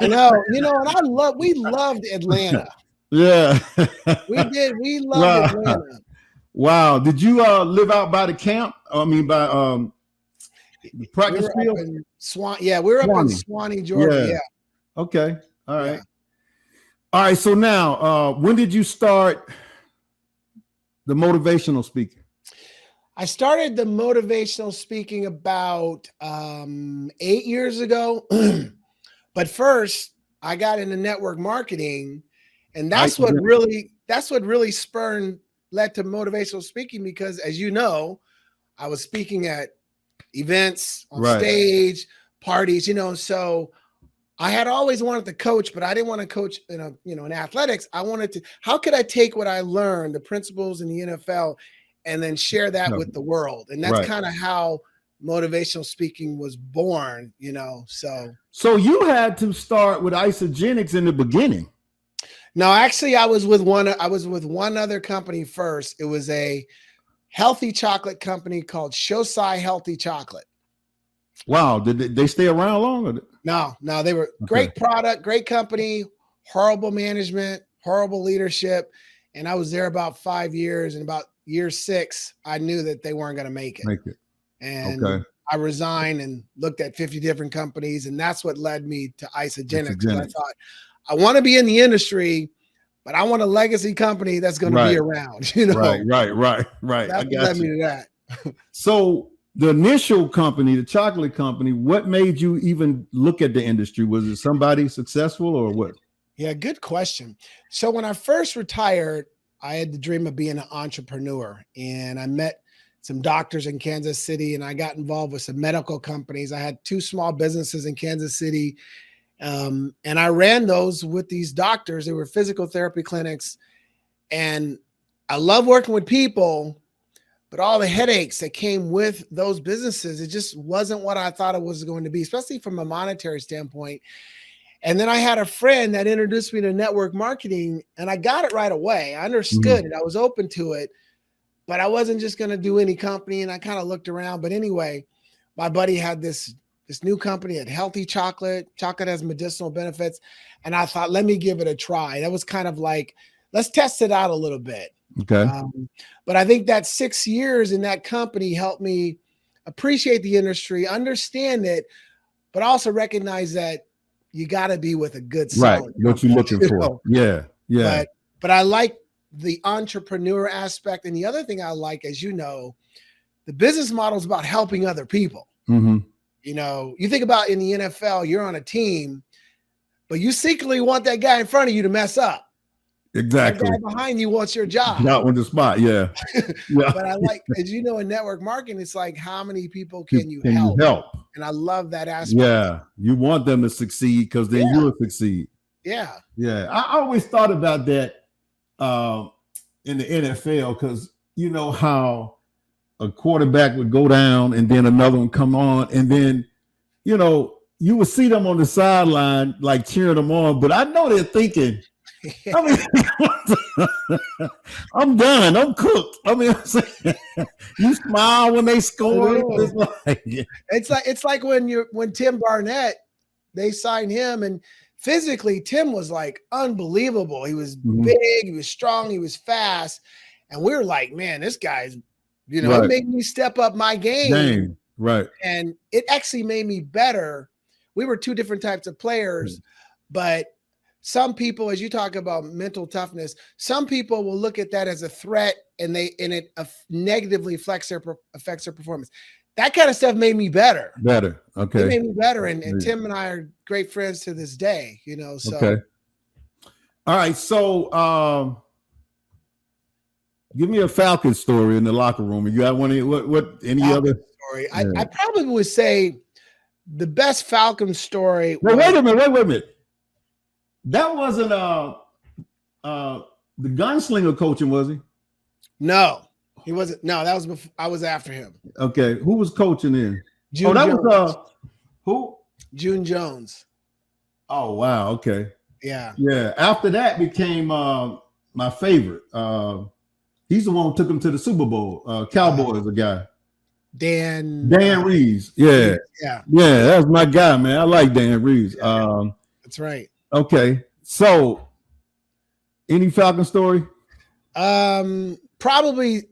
I know, and we loved Atlanta. Yeah. We did. We loved Atlanta. Wow. Did you live out by the camp? I mean, by the practice field? We were up in Swanee, Georgia. Yeah. Okay. All right. Yeah. All right. So now, when did you start the motivational speaking? I started the motivational speaking about 8 years ago. But first, I got into network marketing, and that's what really led to motivational speaking, because, as you know, I was speaking at events, on stage, parties, so I had always wanted to coach, but I didn't want to coach in athletics. I wanted to, how could I take what I learned, the principles in the NFL, and then share that with the world? And that's kind of how motivational speaking was born, So you had to start with Isogenics in the beginning. No, actually, I was with one other company first. It was a healthy chocolate company called Shosai Healthy Chocolate. Wow. Did they stay around long? No, they were great product, great company, horrible management, horrible leadership. And I was there about 5 years, and about year 6, I knew that they weren't going to make it. And I resigned and looked at 50 different companies. And that's what led me to Isogenics. I thought, I want to be in the industry, but I want a legacy company that's going to be around, Right. That led me to that. So the initial company, the chocolate company, what made you even look at the industry? Was it somebody successful or what? Yeah, good question. So when I first retired, I had the dream of being an entrepreneur, and I met some doctors in Kansas City, and I got involved with some medical companies. I had 2 small businesses in Kansas City. And I ran those with these doctors. They were physical therapy clinics. And I love working with people, but all the headaches that came with those businesses, it just wasn't what I thought it was going to be, especially from a monetary standpoint. And then I had a friend that introduced me to network marketing, and I got it right away. I understood it. I was open to it, but I wasn't just going to do any company. And I kind of looked around. But anyway, my buddy had this new company at Healthy Chocolate. Chocolate has medicinal benefits. And I thought, let me give it a try. That was kind of like, let's test it out a little bit. Okay. But I think that 6 years in that company helped me appreciate the industry, understand it, but also recognize that you got to be with a good solid company, what you're looking for. Yeah. But I like the entrepreneur aspect. And the other thing I like, as you know, the business model is about helping other people. Mm-hmm. You think about in the NFL, you're on a team, but you secretly want that guy in front of you to mess up. Exactly. That guy behind you wants your job. Not on the spot. Yeah. But I like, as you know, in network marketing, it's like, how many people can you help? And I love that aspect. Yeah. You want them to succeed because then you'll succeed. Yeah. Yeah. I always thought about that in the NFL, because you know how a quarterback would go down and then another one come on, and then you would see them on the sideline like cheering them on, but I know they're thinking, I'm done, I'm cooked. I mean, you smile when they score. It's like when Tim Barnett, they signed him, and physically Tim was like unbelievable. He was big, he was strong, he was fast, and we were like, man, this guy's it made me step up my game. Right. And it actually made me better. We were 2 different types of players, but some people, as you talk about mental toughness, some people will look at that as a threat, and it negatively affects their performance. that kind of stuff made me better. Better. Okay. It made me better. And Tim and I are great friends to this day, you know. So okay. All right. So give me a Falcon story in the locker room. You got one? What any Falcon other story? Yeah. I probably would say the best Falcon story. Wait a minute. That wasn't the gunslinger coaching, was he? No, he wasn't. No, that was before, I was after him. Okay. Who was coaching then? June that Jones. was who? June Jones. Oh wow. Okay. Yeah. Yeah. After that became my favorite. He's the one who took him to the Super Bowl. Cowboys, the guy. Dan Reeves. Yeah. Yeah. Yeah, that's my guy, man. I like Dan Reeves. That's right. Okay. So any Falcon story? Probably.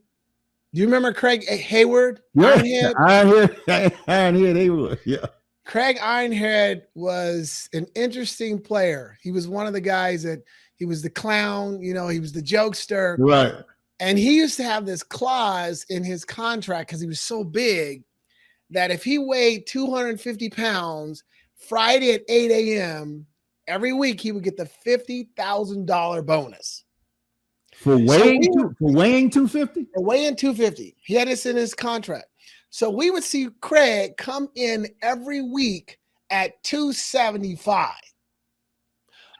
Do you remember Craig Hayward? Yeah. Ironhead Hayward. Yeah. Craig Ironhead was an interesting player. He was one of the guys that he was the clown, you know, he was the jokester. Right. And he used to have this clause in his contract because he was so big that if he weighed 250 pounds Friday at 8 a.m. every week, he would get the $50,000 bonus. For weighing 250? For weighing 250. He had this in his contract. So we would see Craig come in every week at 275.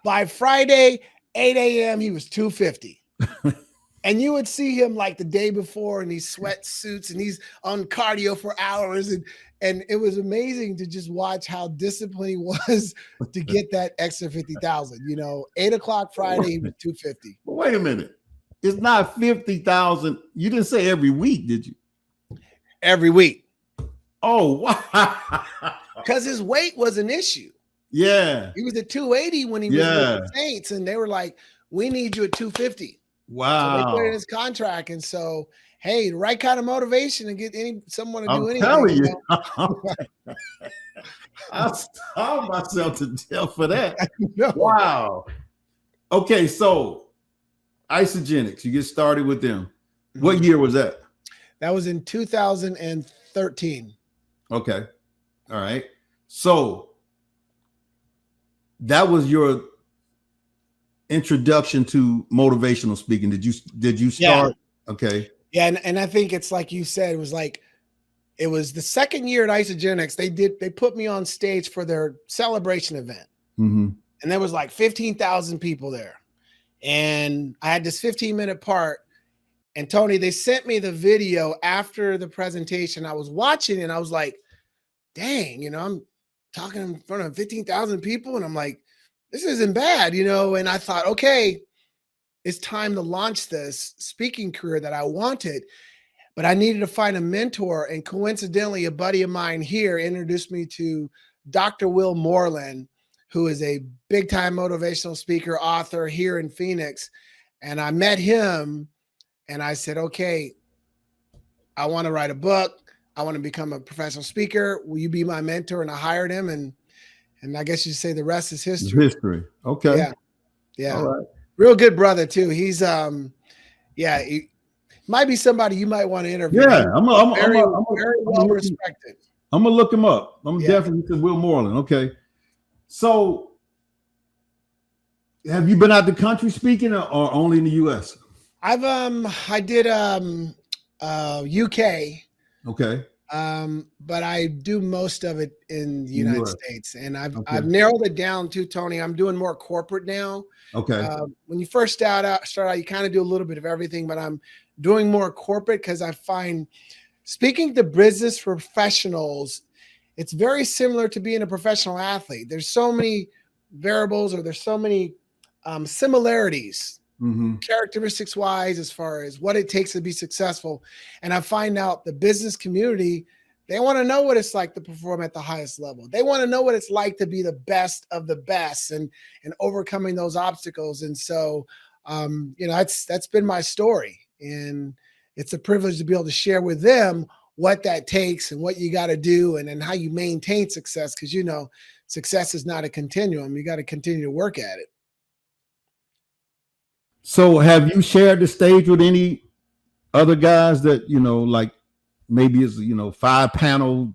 By Friday, 8 a.m., he was 250. And you would see him like the day before in these sweatsuits and he's on cardio for hours. And it was amazing to just watch how disciplined he was to get that extra 50,000. You know, 8 o'clock Friday, he was 250. Wait a minute. It's not 50,000. You didn't say every week, did you? Every week. Oh, wow. Because his weight was an issue. Yeah. He was at 280 when he was with the Saints, and they were like, we need you at 250. Wow. So they put it in his contract. And so, hey, the right kind of motivation to get someone to do anything. I'm telling you. I starved myself to death for that. Wow. Okay, so Isogenics, you get started with them. What year was that? That was in 2013. Okay. All right. So that was your introduction to motivational speaking. Did you start? Yeah. Okay. Yeah, and I think it's like you said, it was the second year at Isogenics. They put me on stage for their celebration event. Mm-hmm. And there was like 15,000 people there. And I had this 15-minute part. And Tony, they sent me the video after the presentation. I was watching and I was like, dang, you know, I'm talking in front of 15,000 people. And I'm like, this isn't bad, you know? And I thought, okay, it's time to launch this speaking career that I wanted, but I needed to find a mentor. And coincidentally, a buddy of mine here introduced me to Dr. Will Moreland, who is a big time motivational speaker, author here in Phoenix. And I met him and I said, okay, I want to write a book. I want to become a professional speaker. Will you be my mentor? And I hired him. And I guess you say the rest is history. History. Okay. Yeah. Yeah. All right. Real good brother too. He's he might be somebody you might want to interview. Yeah, I'm very well respected. I'm gonna look him up. I'm definitely Will Moreland. Okay. So have you been out the country speaking or only in the US? I did UK. Okay. But I do most of it in the United States, and I've narrowed it down too, Tony. I'm doing more corporate now. Okay. When you first start out, you kind of do a little bit of everything, but I'm doing more corporate because I find speaking to business professionals, it's very similar to being a professional athlete. There's so many variables, or there's so many similarities. Mm-hmm. Characteristics wise, as far as what it takes to be successful. And I find out the business community, they want to know what it's like to perform at the highest level. They want to know what it's like to be the best of the best and overcoming those obstacles. And so, you know, that's been my story. And it's a privilege to be able to share with them what that takes and what you got to do and how you maintain success. Because, you know, success is not a continuum. You got to continue to work at it. So have you shared the stage with any other guys that, you know, like maybe it's 5-panel.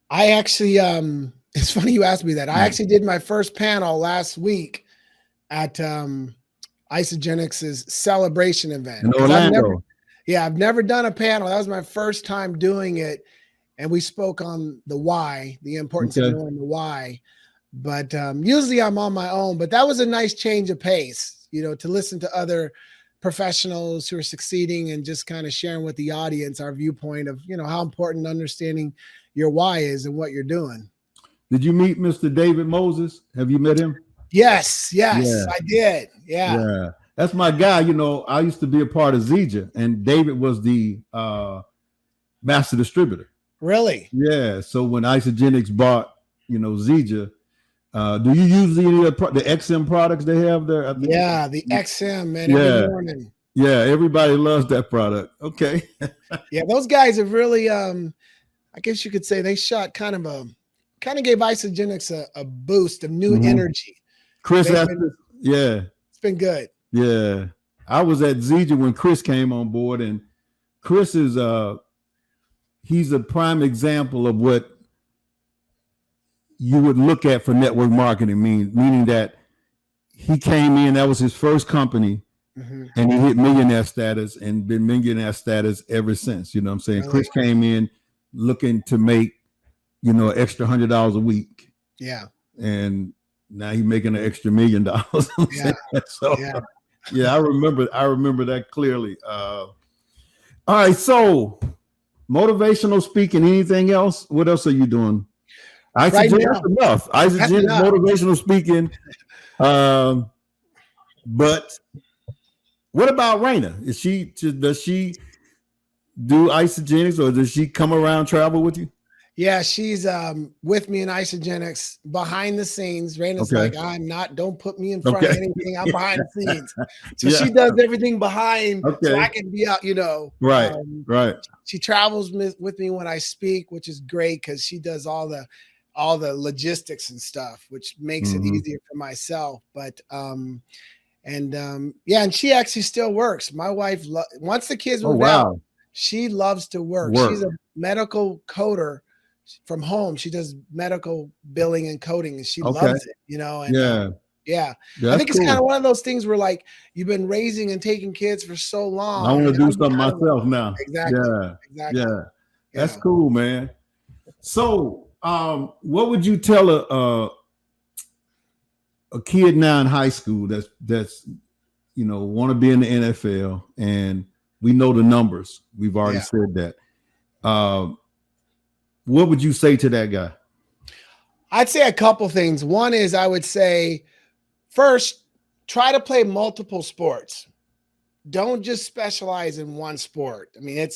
I actually, it's funny you asked me that. I actually did my first panel last week at Isogenics' celebration event. In Orlando. I've never done a panel. That was my first time doing it. And we spoke on the why, the importance of knowing the why. But usually I'm on my own. But that was a nice change of pace, to listen to other professionals who are succeeding and just kind of sharing with the audience our viewpoint of, how important understanding your why is and what you're doing. Did you meet Mr. David Moses? Have you met him? Yes, I did. Yeah. That's my guy. I used to be a part of Zija, and David was the master distributor. Really? Yeah. So when Isogenics bought, Zija, do you use any of the XM products they have there? Yeah, the XM, man. Every morning. Yeah, everybody loves that product. Okay. Yeah, those guys have really, I guess you could say they shot kind of gave Isogenics a boost of new energy. Chris, it's been good. Yeah, I was at Zija when Chris came on board, and Chris is he's a prime example of what you would look at for network marketing, meaning that he came in, that was his first company, and he hit millionaire status and been millionaire status ever since. You know what I'm saying? Really? Chris came in looking to make, extra $100 a week. Yeah. And now he's making an extra $1 million. I remember that clearly. All right. So motivational speaking, anything else? What else are you doing? Isogenics enough. Isogenics motivational speaking. But what about Raina? Does she do Isogenics, or does she come around travel with you? Yeah, she's with me in Isogenics behind the scenes. Raina's like, don't put me in front of anything. I'm behind the scenes. So she does everything behind so I can be out, Right. She travels with me when I speak, which is great because she does all the logistics and stuff, which makes it easier for myself. But and she actually still works. My wife, once the kids move out, she loves to work. She's a medical coder from home. She does medical billing and coding, and she loves it, and I think it's kind of one of those things where, like, you've been raising and taking kids for so long. I want to do something myself now. Exactly. Yeah. That's cool, man. So what would you tell a kid now in high school that's want to be in the NFL, and we know the numbers, we've already said that, what would you say to that guy? I'd say a couple things. One is, I would say, first, try to play multiple sports. Don't just specialize in one sport. I mean,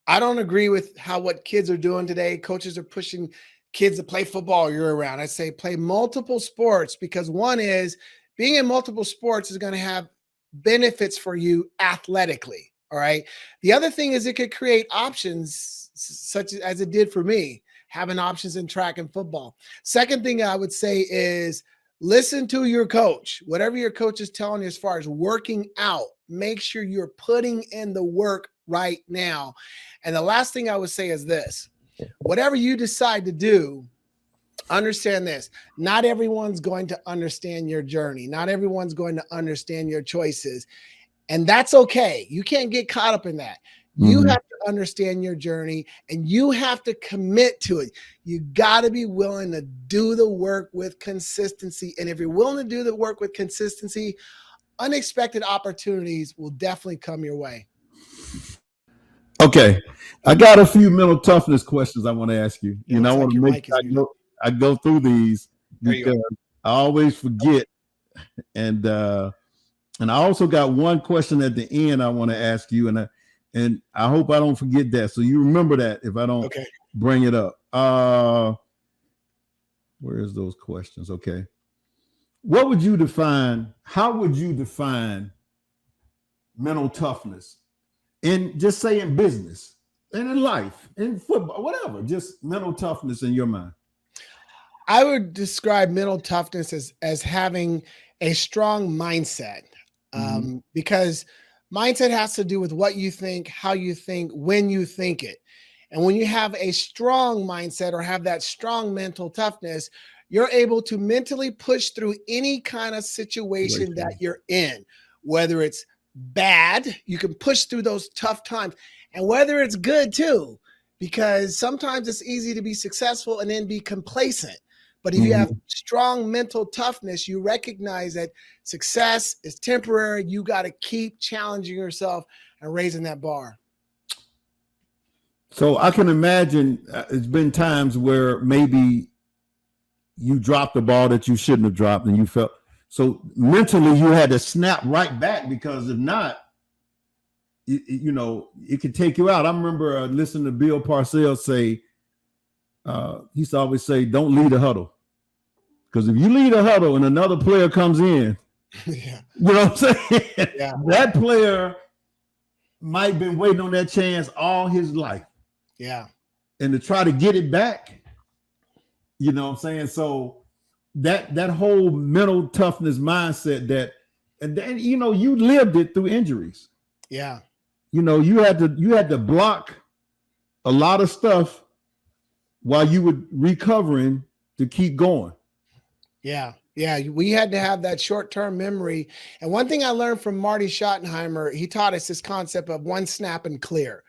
I don't agree with what kids are doing today. Coaches are pushing kids to play football year round. I say play multiple sports, because one is, being in multiple sports is going to have benefits for you athletically. All right. The other thing is, it could create options, such as it did for me, having options in track and football. Second thing I would say is, listen to your coach. Whatever your coach is telling you as far as working out, make sure you're putting in the work right now. And the last thing I would say is this: whatever you decide to do, understand this. Not everyone's going to understand your journey. Not everyone's going to understand your choices. And that's okay. You can't get caught up in that. You have to understand your journey, and you have to commit to it. You got to be willing to do the work with consistency. And if you're willing to do the work with consistency, unexpected opportunities will definitely come your way. Okay. I got a few mental toughness questions I want to ask you. And I want to make sure I go through these, because I always forget. And I also got one question at the end I want to ask you, and I hope I don't forget that. So you remember that if I don't bring it up. Where's those questions? Okay. How would you define mental toughness in, just say, in business and in life, in football, whatever, just mental toughness in your mind? I would describe mental toughness as having a strong mindset, because Mindset has to do with what you think, how you think, when you think it. And when you have a strong mindset or have that strong mental toughness, you're able to mentally push through any kind of situation that you're in, whether it's bad, you can push through those tough times, and whether it's good too, because sometimes it's easy to be successful and then be complacent. But if you have strong mental toughness, you recognize that success is temporary. You got to keep challenging yourself and raising that bar. So I can imagine it's been times where maybe you dropped the ball that you shouldn't have dropped, and you felt so mentally you had to snap right back, because if not, it could take you out. I remember listening to Bill Parcells say, he used to always say, "Don't lead a huddle," because if you lead a huddle and another player comes in, Yeah. you know what I'm saying? Yeah. That player might have been waiting on that chance all his life. Yeah. And to try to get it back, you know what I'm saying? So that whole mental toughness mindset and then, you lived it through injuries. Yeah. You had to block a lot of stuff while you were recovering to keep going. Yeah. Yeah. We had to have that short-term memory. And one thing I learned from Marty Schottenheimer, he taught us this concept of one snap and clear.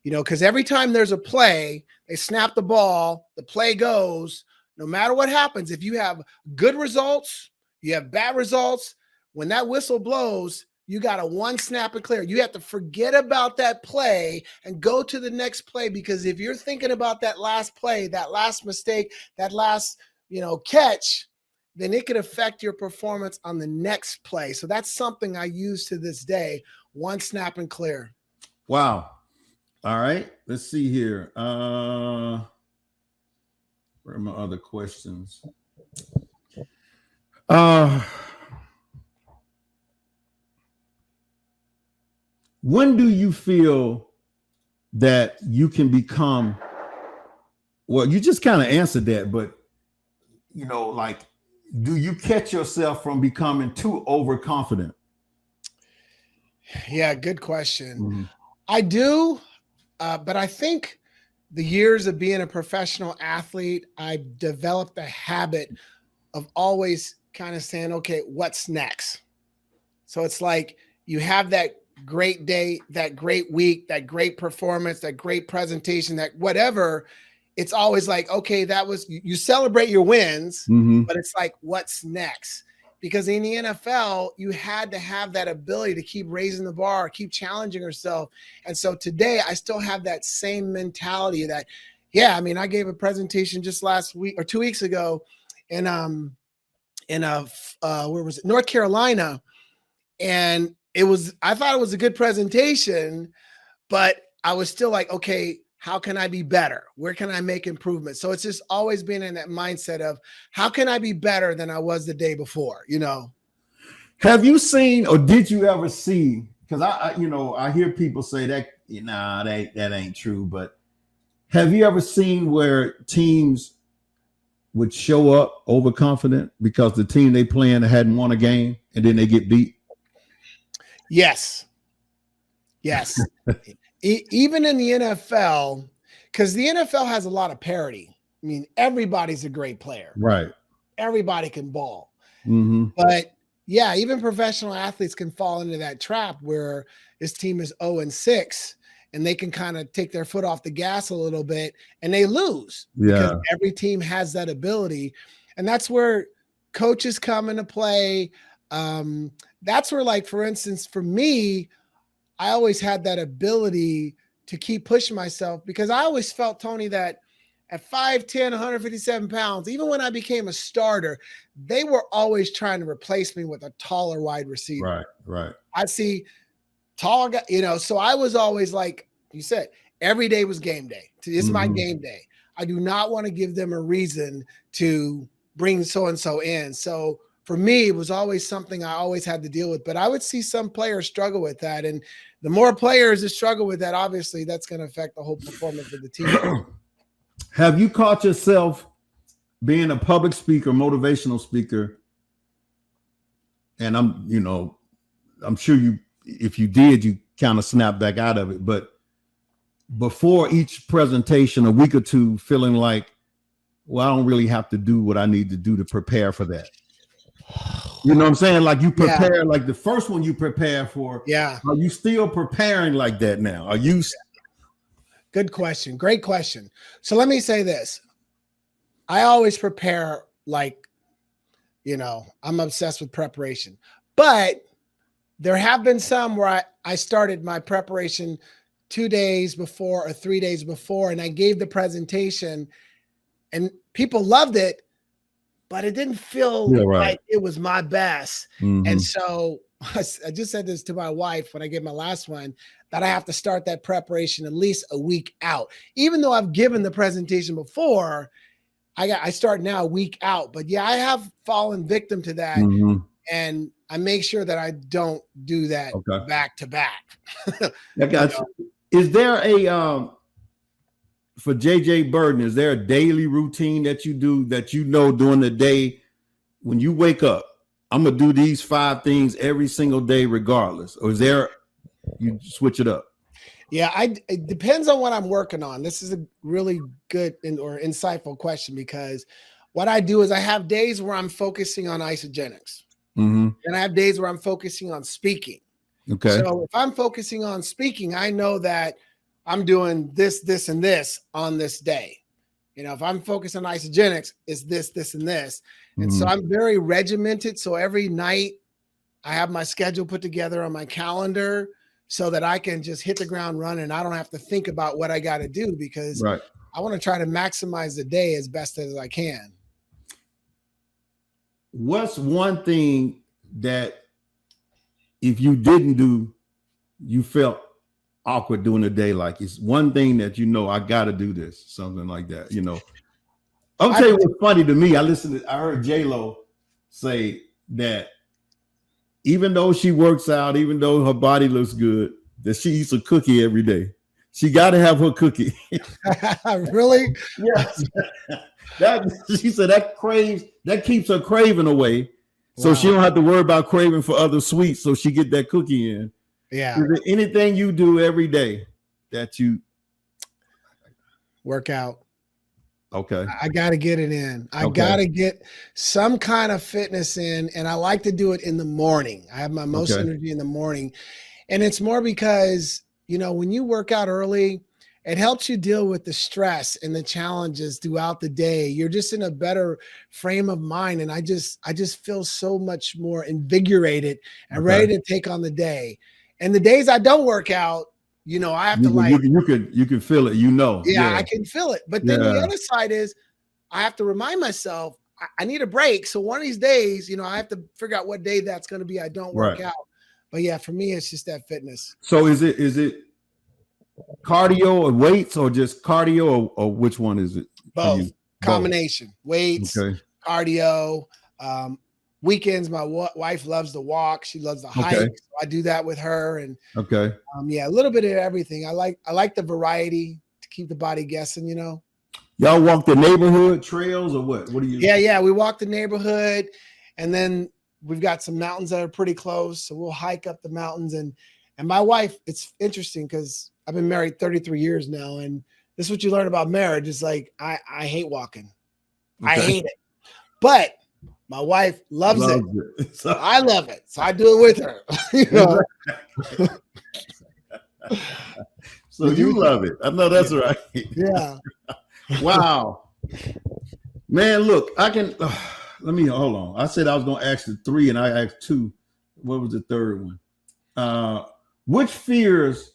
Because every time there's a play, they snap the ball, the play goes, no matter what happens. If you have good results, you have bad results, when that whistle blows, you got a one snap and clear. You have to forget about that play and go to the next play, because if you're thinking about that last play, that last mistake, that last, catch, then it could affect your performance on the next play. So that's something I use to this day, one snap and clear. Wow. All right, let's see here. Where are my other questions? When do you feel that you can become, well, you just kind of answered that, but do you catch yourself from becoming too overconfident? Yeah, good question. I do. But I think the years of being a professional athlete, I developed a habit of always kind of saying, okay, what's next? So it's like you have that great day, that great week, that great performance, that great presentation, that whatever. It's always like, okay, that was, you celebrate your wins, but it's like, what's next? Because in the NFL, you had to have that ability to keep raising the bar, keep challenging yourself. And so today I still have that same mentality that, I gave a presentation just last week or 2 weeks ago in where was it? North Carolina. And I thought it was a good presentation, but I was still like, okay, how can I be better? Where can I make improvements? So it's just always been in that mindset of how can I be better than I was the day before, Have you seen, or did you ever see, because I hear people say that, that ain't true, but have you ever seen where teams would show up overconfident because the team they playing hadn't won a game and then they get beat? Yes. Even in the NFL, because the NFL has a lot of parity. I mean, everybody's a great player. Right. Everybody can ball. But yeah, even professional athletes can fall into that trap where this team is 0-6 and they can kind of take their foot off the gas a little bit and they lose. Because every team has that ability. And that's where coaches come into play. That's where, like, for instance, for me, I always had that ability to keep pushing myself, because I always felt, Tony, that at 5'10", 157 pounds, even when I became a starter, they were always trying to replace me with a taller wide receiver. Right. I'd see tall guy, so I was always like you said, every day was game day. It's my game day. I do not want to give them a reason to bring so-and-so in. So for me, it was always something I always had to deal with, but I would see some players struggle with that. And the more players that struggle with that, obviously that's going to affect the whole performance of the team. Have you caught yourself being a public speaker, motivational speaker? And I'm sure if you did, you kind of snap back out of it. But before each presentation, a week or two, feeling like, well, I don't really have to do what I need to do to prepare for that. You know what I'm saying? Like you prepare, like the first one you prepare for. Yeah. Are you still preparing like that now? Are you? Good question. Great question. So let me say this. I always prepare like, I'm obsessed with preparation. But there have been some where I started my preparation 2 days before or 3 days before, and I gave the presentation and people loved it, but it didn't feel like it was my best. Mm-hmm. And so I just said this to my wife when I gave my last one, that I have to start that preparation at least a week out. Even though I've given the presentation before, I start now a week out. But yeah, I have fallen victim to that. Mm-hmm. And I make sure that I don't do that back to back. I got you. Is there a for JJ Birden, is there a daily routine that you do that during the day when you wake up, I'm gonna do these 5 things every single day regardless? Or is there you switch it up? Yeah, it depends on what I'm working on. This is a really good or insightful question, because what I do is I have days where I'm focusing on isogenics. Mm-hmm. And I have days where I'm focusing on speaking. Okay. So if I'm focusing on speaking, I know that I'm doing this, this, and this on this day. If I'm focused on isogenics, it's this, this, and this. And so I'm very regimented. So every night I have my schedule put together on my calendar so that I can just hit the ground running. I don't have to think about what I got to do, because I want to try to maximize the day as best as I can. What's one thing that if you didn't do, you felt awkward during the day? Like it's one thing that I got to do this, something like that. I'll tell you what's funny to me. I heard J-Lo say that even though she works out, even though her body looks good, that she eats a cookie every day. She got to have her cookie. Really? Yes. She said that keeps her craving away. So she don't have to worry about craving for other sweets. So she get that cookie in. Yeah. Is there anything you do every day that you work out? Okay. I got to get it in. I got to get some kind of fitness in. And I like to do it in the morning. I have my most energy in the morning. And it's more because, when you work out early, it helps you deal with the stress and the challenges throughout the day. You're just in a better frame of mind. And I just feel so much more invigorated and ready to take on the day. And the days I don't work out, I have to you can feel it, Yeah, I can feel it. But then the other side is I have to remind myself I need a break. So one of these days, I have to figure out what day that's going to be. I don't work out. But yeah, for me, it's just that fitness. So is it cardio or weights, or just cardio, or which one is it? Both. Combination. Weights, cardio. Weekends, my wife loves to walk. She loves to hike. So I do that with her. And a little bit of everything. I like the variety to keep the body guessing, Y'all walk the neighborhood trails or what? What do you? Yeah. We walk the neighborhood, and then we've got some mountains that are pretty close. So we'll hike up the mountains. And my wife, it's interesting because I've been married 33 years now. And this is what you learn about marriage. Is like, I hate walking. I hate it. But my wife loves it. So I love it. So I do it with her. So you love it. I know that's right. Yeah. Wow. Man, look, I can let me hold on. I said I was gonna ask the 3 and I asked 2. What was the third one? Which fears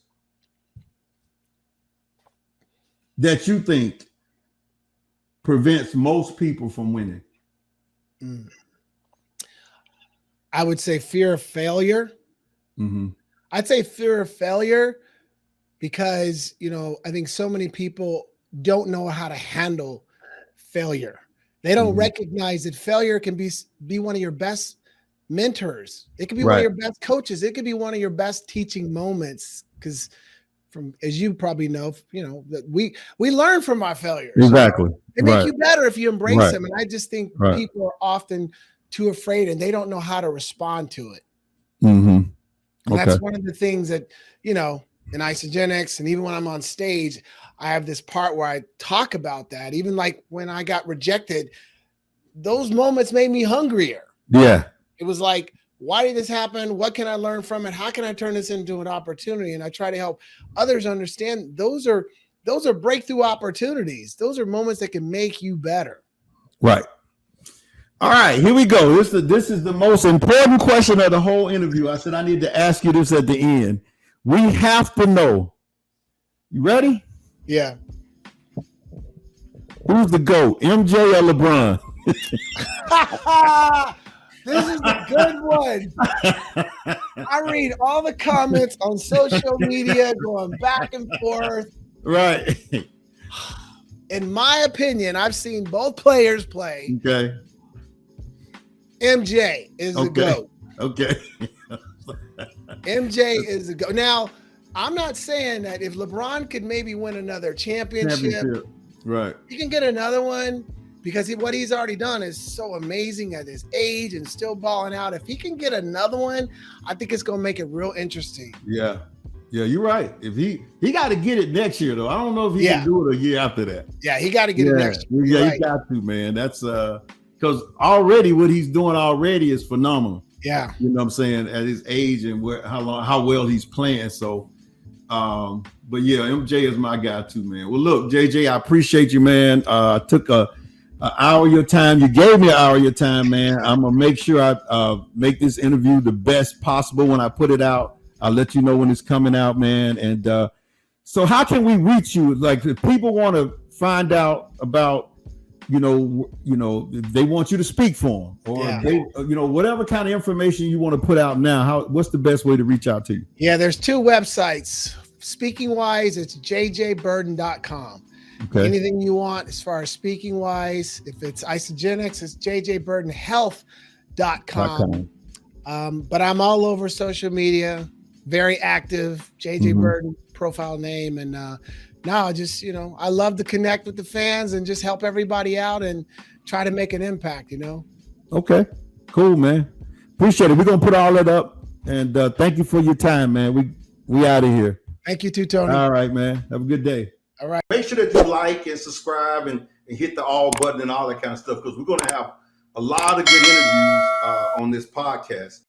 that you think prevents most people from winning? I would say fear of failure. Mm-hmm. I'd say fear of failure because, I think so many people don't know how to handle failure. They don't recognize that failure can be one of your best mentors. It could be one of your best coaches. It could be one of your best teaching moments, because as you probably know, that we learn from our failures. Exactly. They make you better if you embrace them. And I just think people are often too afraid and they don't know how to respond to it. Mm-hmm. And Okay. that's one of the things that, in Isogenics, and even when I'm on stage, I have this part where I talk about that. Even like when I got rejected, those moments made me hungrier. Yeah. It was like, why did this happen? What can I learn from it? How can I turn this into an opportunity? And I try to help others understand those are breakthrough opportunities. Those are moments that can make you better. Right. All right, here we go. This is the most important question of the whole interview. I said I need to ask you this at the end. We have to know. You ready? Yeah. Who's the GOAT, MJ or LeBron? This is a good one. I read all the comments on social media going back and forth. Right. In my opinion, I've seen both players play. Okay. MJ is the GOAT. Okay. MJ is the GOAT. Now, I'm not saying that if LeBron could maybe win another championship, right, he can get another one, because what he's already done is so amazing at his age and still balling out. If he can get another one, I think it's going to make it real interesting. Yeah. Yeah, you're right. If he got to get it next year, though. I don't know if he can do it a year after that. Yeah, he got to get it next year. Yeah, he got to, man. That's because already what he's doing already is phenomenal. Yeah. You know what I'm saying? At his age and how well he's playing. So, but yeah, MJ is my guy too, man. Well, look, JJ, I appreciate you, man. I took an hour of your time. You gave me an hour of your time, man. I'm going to make sure I make this interview the best possible when I put it out. I'll let you know when it's coming out, man. And so how can we reach you? Like, if people want to find out about, they want you to speak for them, or they, whatever kind of information you want to put out now, what's the best way to reach out to you? Yeah, there's two websites. Speaking wise, it's jjburden.com. Okay. Anything you want as far as speaking wise, if it's Isogenics, it's jjburdenhealth.com. But I'm all over social media, very active, JJ Birden profile name. And now I just, I love to connect with the fans and just help everybody out and try to make an impact, Okay, cool, man. Appreciate it. We're going to put all that up, and thank you for your time, man. We out of here. Thank you too, Tony. All right, man. Have a good day. All right. Make sure that you like and subscribe and hit the all button and all that kind of stuff, because we're going to have a lot of good interviews on this podcast.